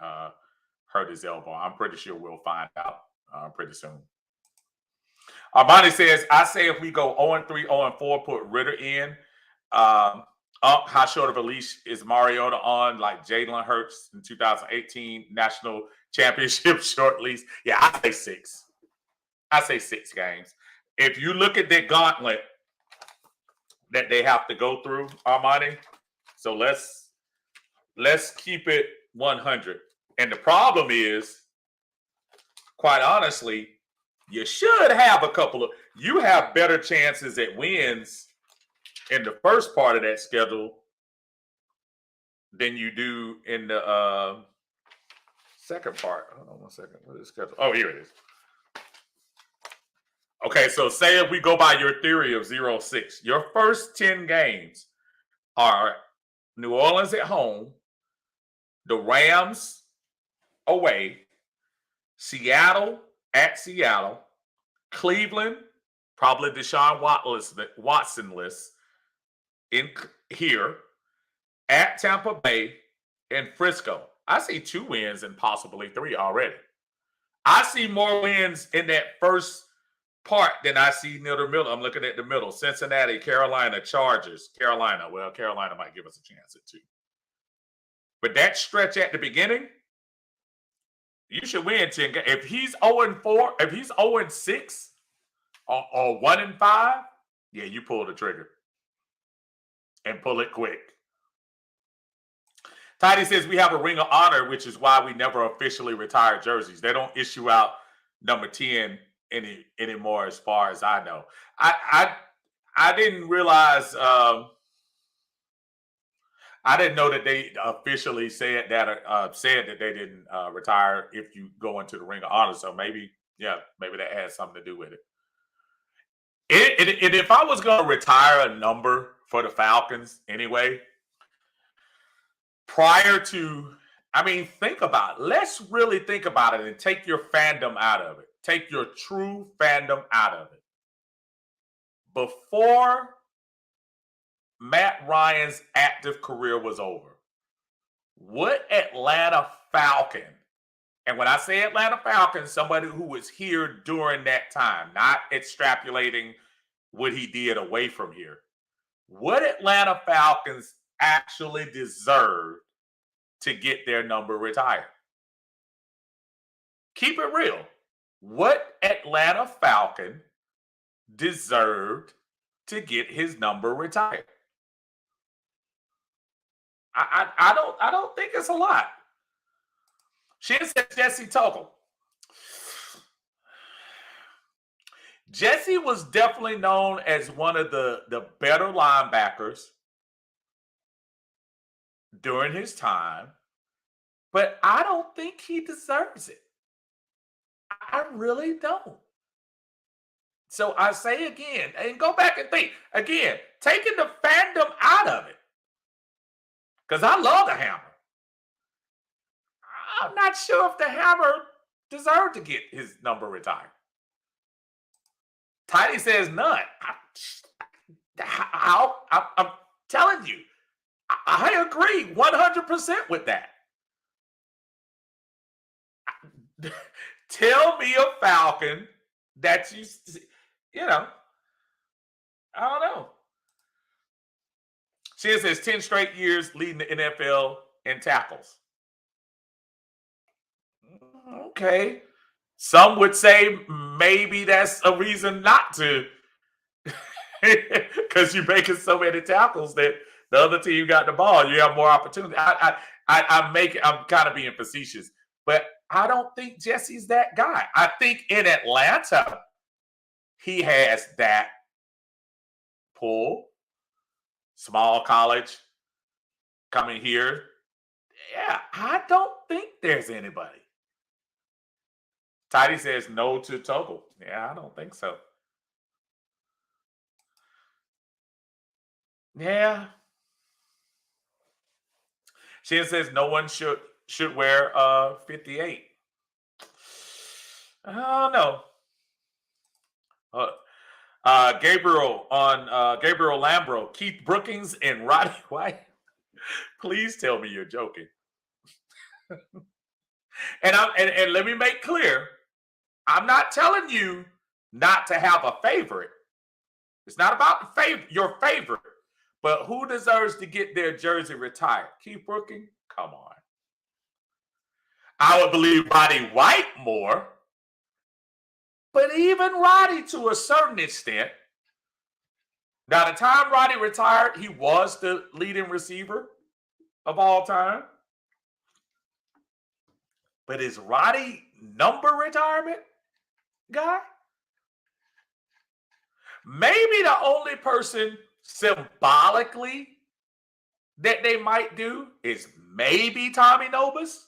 hurt his elbow. I'm pretty sure we'll find out pretty soon. Armani says, I say if we go 0-3, 0-4, put Ritter in. How short of a leash is Mariota on, like Jalen Hurts in 2018 national championship short leash? Yeah, I say 6. I say 6 games. If you look at that gauntlet that they have to go through, Armani, so let's keep it 100. And the problem is, quite honestly, you should have a couple of, you have better chances at wins in the first part of that schedule than you do in the second part. Hold on 1 second. What is the schedule? Oh, here it is. Okay, so say if we go by your theory of 0-6, your first 10 games are New Orleans at home, the Rams away, Seattle at Seattle, Cleveland, probably Deshaun Watson-less in here, at Tampa Bay, and Frisco. I see 2 wins and possibly 3 already. I see more wins in that first part than I see near the middle. I'm looking at the middle. Cincinnati, Carolina, Chargers, Carolina. Well, Carolina might give us a chance at 2. But that stretch at the beginning, you should win 10 games. If he's 0-4, if he's 0-6 or 1-5, yeah, you pull the trigger. And pull it quick. Tidy says we have a ring of honor, which is why we never officially retire jerseys. They don't issue out number 10 anymore, as far as I know. I didn't realize. I didn't know that they officially said that they didn't retire if you go into the ring of honor. So maybe that has something to do with it. And if I was going to retire a number for the Falcons anyway, prior to, think about it. Let's really think about it and take your fandom out of it. Take your true fandom out of it. Before Matt Ryan's active career was over, what Atlanta Falcon, and when I say Atlanta Falcon, somebody who was here during that time, not extrapolating what he did away from here, what Atlanta Falcons actually deserved to get their number retired? Keep it real. What Atlanta Falcon deserved to get his number retired? I don't think it's a lot. She said Jesse Tuggle. Jesse was definitely known as one of the better linebackers during his time, but I don't think he deserves it. I really don't. So I say again, and go back and think again, taking the fandom out of it, because I love the Hammer. I'm not sure if the Hammer deserved to get his number retired. Tiny says none. I'm telling you, I agree 100% with that. Tell me a Falcon that I don't know. She says 10 straight years leading the NFL in tackles. Okay. Some would say maybe that's a reason not to, because you're making so many tackles that the other team got the ball. You have more opportunity. I'm kind of being facetious, but I don't think Jesse's that guy. I think in Atlanta, he has that pull. Small college coming here. Yeah, I don't think there's anybody. Tidy says no to Toggle. Yeah, I don't think so. Yeah. She says no one should wear 58. I don't know. Gabriel Lambro, Keith Brookings, and Roddy White. Please tell me you're joking. And let me make clear, I'm not telling you not to have a favorite. It's not about your favorite, but who deserves to get their jersey retired? Keith Brookings? Come on. I would believe Roddy White more, but even Roddy to a certain extent. Now, the time Roddy retired, he was the leading receiver of all time. But is Roddy number retirement guy? Maybe the only person symbolically that they might do is maybe Tommy Nobis.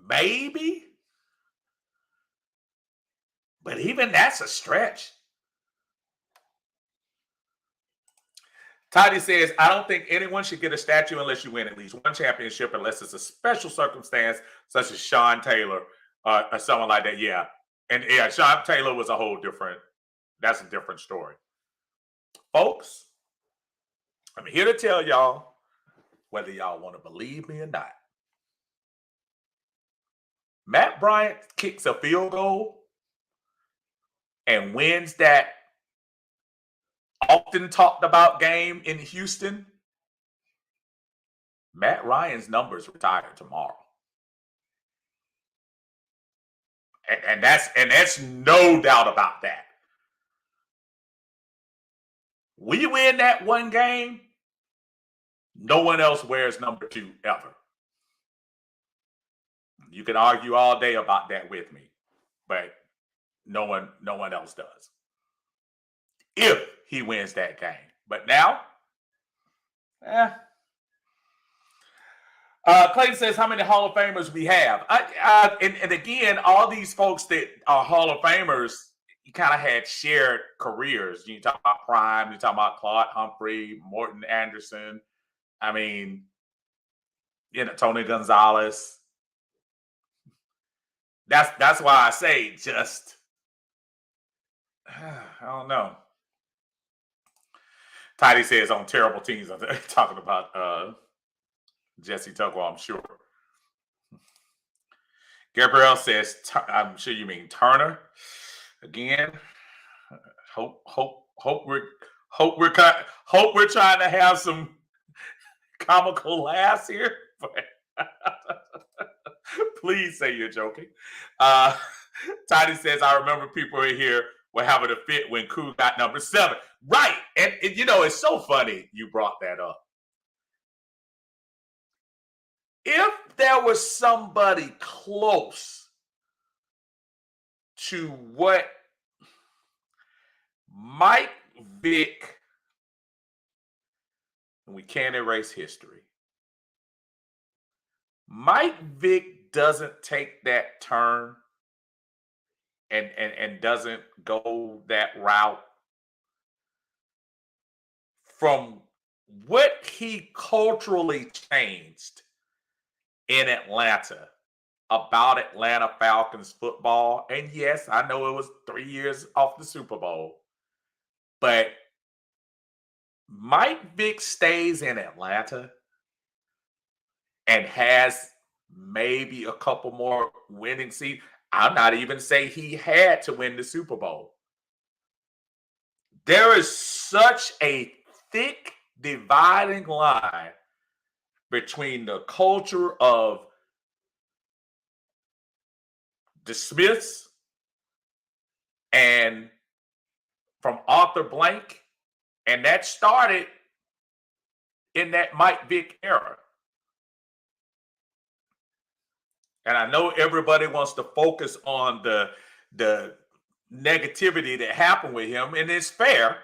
Maybe. But even that's a stretch. Toddy says, I don't think anyone should get a statue unless you win at least one championship, unless it's a special circumstance, such as Sean Taylor or someone like that. Yeah. And yeah, Sean Taylor was a whole different, that's a different story. Folks, I'm here to tell y'all, whether y'all want to believe me or not, Matt Bryant kicks a field goal and wins that often talked about game in Houston, Matt Ryan's numbers retire tomorrow. And that's no doubt about that. We win that one game, no one else wears number 2 ever. You can argue all day about that with me, but no one else does. If he wins that game. But now, Clayton says, how many Hall of Famers we have? And again, all these folks that are Hall of Famers, you kind of had shared careers. You talk about Prime, you talk about Claude Humphrey, Morton Anderson. I mean, Tony Gonzalez. That's why I say just, I don't know. Tidy says on terrible teams, I'm talking about Jesse Tugwell, I'm sure. Gabrielle says, I'm sure you mean Turner. Again, hope we're trying to have some comical laughs here, but please say you're joking. Tidy says, I remember people in here were having a fit when Koo got number 7. Right. And it's so funny you brought that up. If there was somebody close to what Mike Vick, we can't erase history. Mike Vick doesn't take that turn and doesn't go that route. From what he culturally changed in Atlanta about Atlanta Falcons football, and yes, I know it was 3 years off the Super Bowl, but Mike Vick stays in Atlanta and has maybe a couple more winning seasons. I'm not even saying he had to win the Super Bowl. There is such a thick dividing line between the culture of the Smiths and from Arthur Blank, and that started in that Mike Vick era. And I know everybody wants to focus on the negativity that happened with him, and it's fair.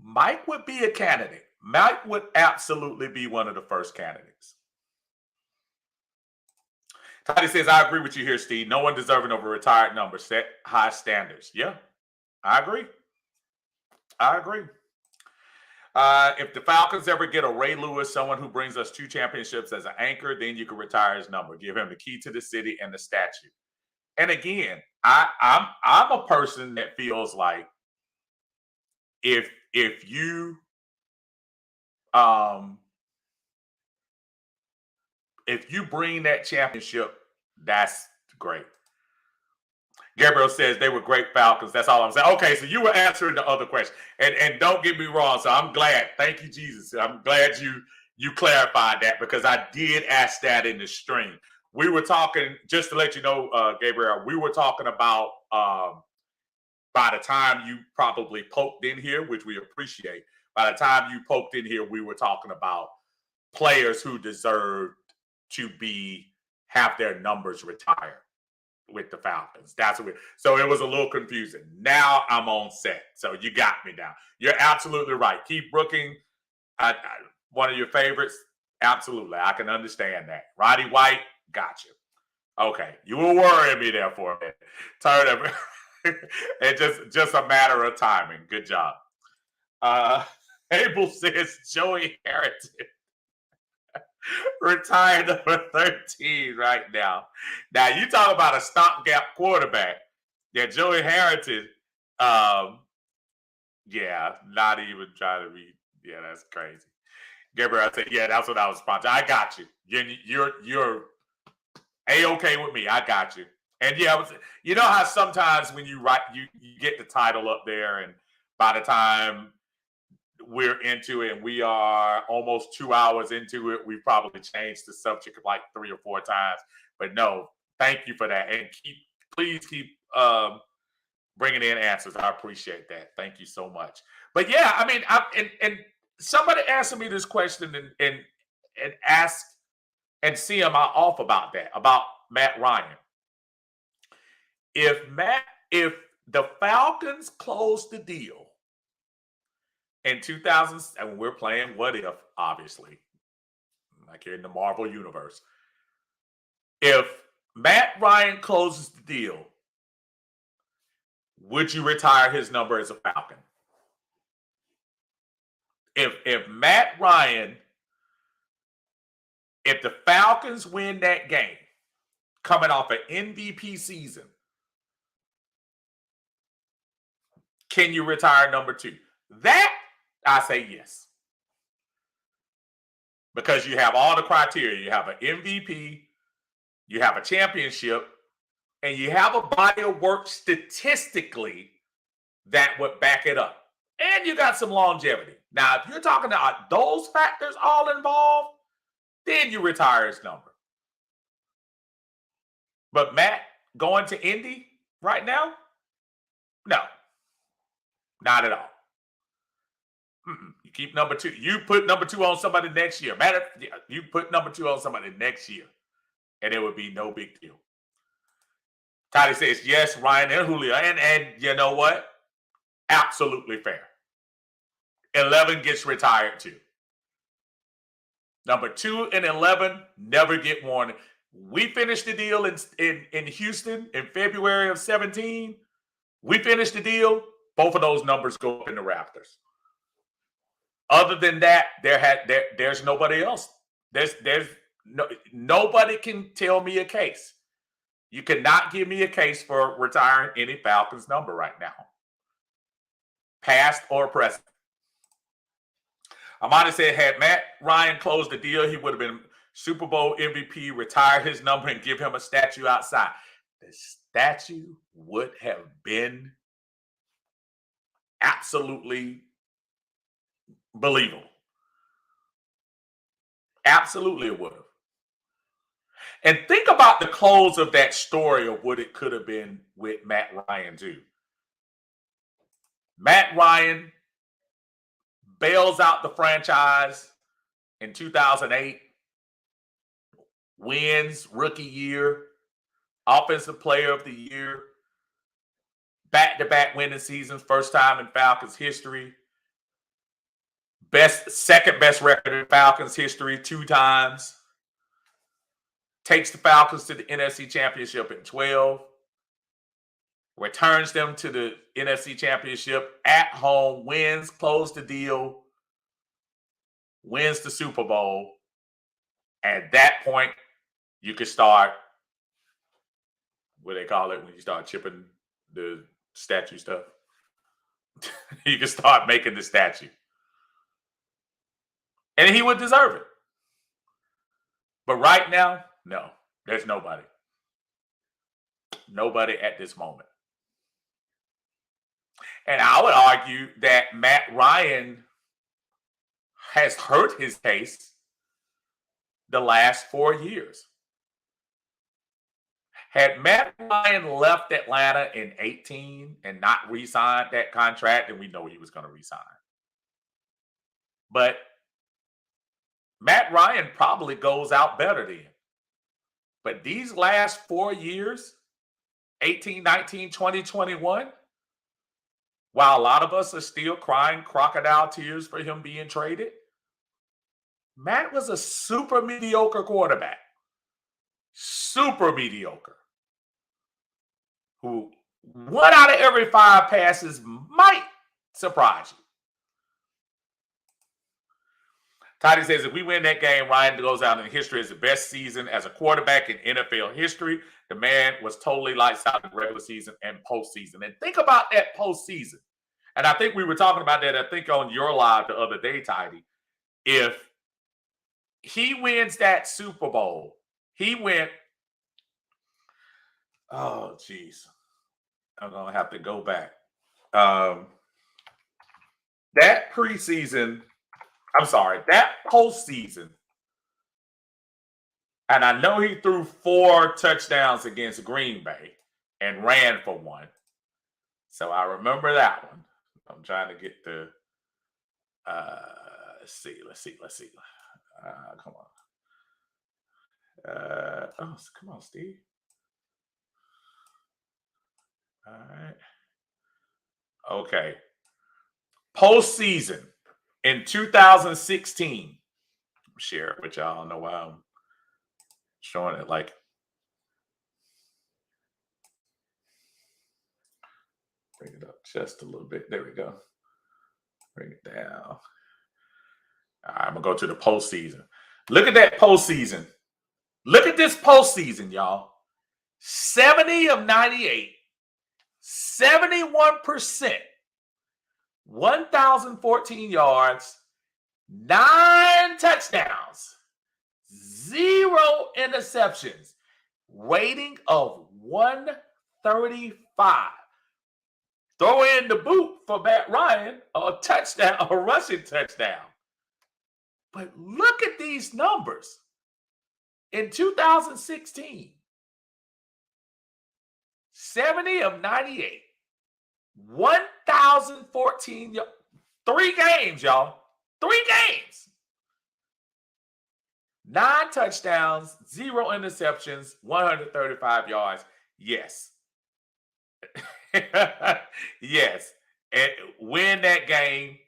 Mike would be a candidate. Mike would absolutely be one of the first candidates. Toddy says, I agree with you here, Steve. No one deserving of a retired number. Set high standards. Yeah, I agree. I agree. If the Falcons ever get a Ray Lewis, someone who brings us 2 championships as an anchor, then you can retire his number. Give him the key to the city and the statue. And again, I'm a person that feels like if you bring that championship, that's great. Gabriel says they were great Falcons. That's all I'm saying. Okay, so you were answering the other question. And don't get me wrong. So I'm glad. Thank you, Jesus. I'm glad you clarified that, because I did ask that in the stream. We were talking, just to let you know, Gabriel, we were talking about by the time you probably poked in here, which we appreciate. By the time you poked in here, we were talking about players who deserved to have their numbers retired with the Falcons. That's what so it was a little confusing. Now I'm on set. So you got me now. You're absolutely right. Keith Brooking, one of your favorites. Absolutely. I can understand that. Roddy White, got you. Okay. You were worrying me there for a minute. Turn over. It's just a matter of timing. Good job. Abel says Joey Harrington retired number 13 right now. Now you talk about a stopgap quarterback. Yeah, Joey Harrington. Yeah, not even trying to read. Yeah, that's crazy. Gabriel said, "Yeah, that's what I was sponsoring. I got you. You're A-okay with me. I got you." And yeah, you know how sometimes when you write, you get the title up there, and by the time we're into it and we are almost 2 hours into it, we probably changed the subject like 3 or 4 times. But no, thank you for that. And please keep bringing in answers. I appreciate that. Thank you so much. But yeah, I mean, and somebody answered me this question and ask and see am I off about that, about Matt Ryan. If the Falcons close the deal in 2000, and we're playing what if, obviously, like you're in the Marvel universe. If Matt Ryan closes the deal, would you retire his number as a Falcon? If Matt Ryan, if the Falcons win that game, coming off an MVP season, can you retire number 2? That, I say yes. Because you have all the criteria. You have an MVP, you have a championship, and you have a body of work statistically that would back it up. And you got some longevity. Now, if you're talking about those factors all involved, then you retire his number. But Matt going to Indy right now? No. Not at all. You keep number 2. You put number 2 on somebody next year. You put number 2 on somebody next year, and it would be no big deal. Toddy says, yes, Ryan and Julio. And you know what? Absolutely fair. 11 gets retired too. Number 2 and 11 never get worn. We finished the deal in Houston in February of 17. We finished the deal. Both of those numbers go up in the rafters. Other than that, there's nobody else. Nobody can tell me a case. You cannot give me a case for retiring any Falcons number right now, past or present. Amani said, had Matt Ryan closed the deal, he would have been Super Bowl MVP, retire his number, and give him a statue outside. The statue would have been absolutely believable. Absolutely, it would have. And think about the close of that story of what it could have been with Matt Ryan, too. Matt Ryan bails out the franchise in 2008, wins rookie year, offensive player of the year, back-to-back winning seasons, first time in Falcons history. Second best record in Falcons history 2 times. Takes the Falcons to the NFC Championship in 12. Returns them to the NFC Championship at home, wins, close the deal, wins the Super Bowl. At that point, you could start, what do they call it when you start chipping the statue stuff? You can start making the statue. And he would deserve it. But right now, no, there's nobody. Nobody at this moment. And I would argue that Matt Ryan has hurt his case the last 4 years. Had Matt Ryan left Atlanta in 18 and not re-signed that contract, then we know he was going to re-sign. But Matt Ryan probably goes out better then. But these last 4 years, 18, 19, 20, 21, while a lot of us are still crying crocodile tears for him being traded, Matt was a super mediocre quarterback. Super mediocre. Who 1 out of every 5 passes might surprise you. Toddy says, if we win that game, Ryan goes out in history as the best season as a quarterback in NFL history. The man was totally lights out in the regular season and postseason. And think about that postseason. And I think we were talking about that, I think, on your live the other day, Tidy. If he wins that Super Bowl, he went, oh, geez. I'm going to have to go back. That preseason, I'm sorry, that postseason, and I know he threw 4 touchdowns against Green Bay and ran for 1. So I remember that one. I'm trying to get the, let's see. Come on. Come on, Steve. All right. Okay. Postseason in 2016. Share it with y'all. I don't know why I'm showing it like. Bring it up just a little bit. There we go. Bring it down. All right, I'm going to go to the postseason. Look at that postseason. Look at this postseason, y'all. 70 of 98. 71%. 1,014 yards. 9 touchdowns. 0 interceptions. Rating of 135. Throw in the boot for Matt Ryan, a touchdown, a rushing touchdown. But look at these numbers. In 2016, 70 of 98, 1,014, 3 games, y'all. 3 games. 9 touchdowns, 0 interceptions, 135 yards. Yes. Yes. And win that game.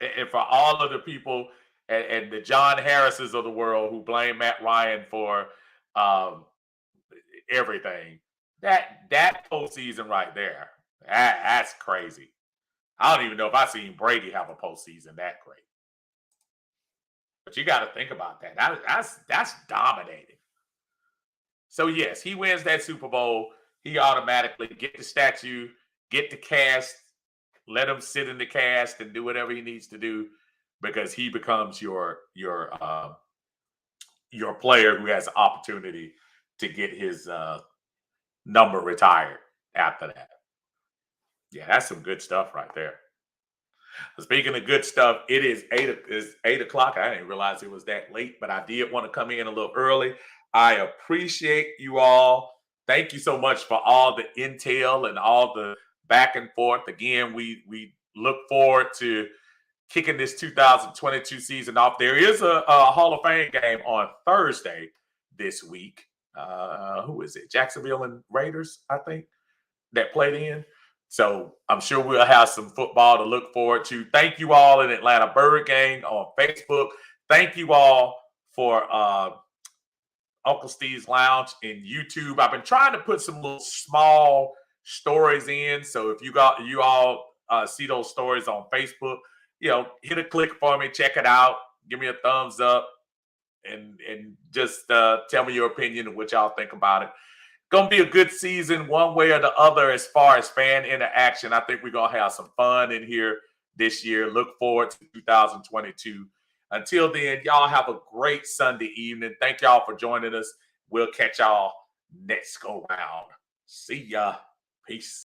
And for all of the people and the John Harrises of the world who blame Matt Ryan for everything, that postseason right there, that's crazy. I don't even know if I've seen Brady have a postseason that great. But you got to think about that. That's dominating. So yes, he wins that Super Bowl. He automatically get the statue, get the cast, let him sit in the cast and do whatever he needs to do because he becomes your player who has the opportunity to get his number retired after that. Yeah, that's some good stuff right there. Speaking of good stuff, it is it's 8 o'clock. I didn't realize it was that late, but I did want to come in a little early. I appreciate you all. Thank you so much for all the intel and all the back and forth. Again, we look forward to kicking this 2022 season off. There is a Hall of Fame game on Thursday this week. Who is it? Jacksonville and Raiders, I think, that played in. So I'm sure we'll have some football to look forward to. Thank you all in Atlanta Bird Gang on Facebook. Thank you all for Uncle Steve's Lounge in YouTube. I've been trying to put some little small stories in. So if you all see those stories on Facebook, hit a click for me, check it out, give me a thumbs up, and just tell me your opinion and what y'all think about it. Gonna be a good season one way or the other as far as fan interaction. I think we're gonna have some fun in here this year. Look forward to 2022. Until then, y'all have a great Sunday evening. Thank y'all for joining us. We'll catch y'all next go round. See ya. Peace.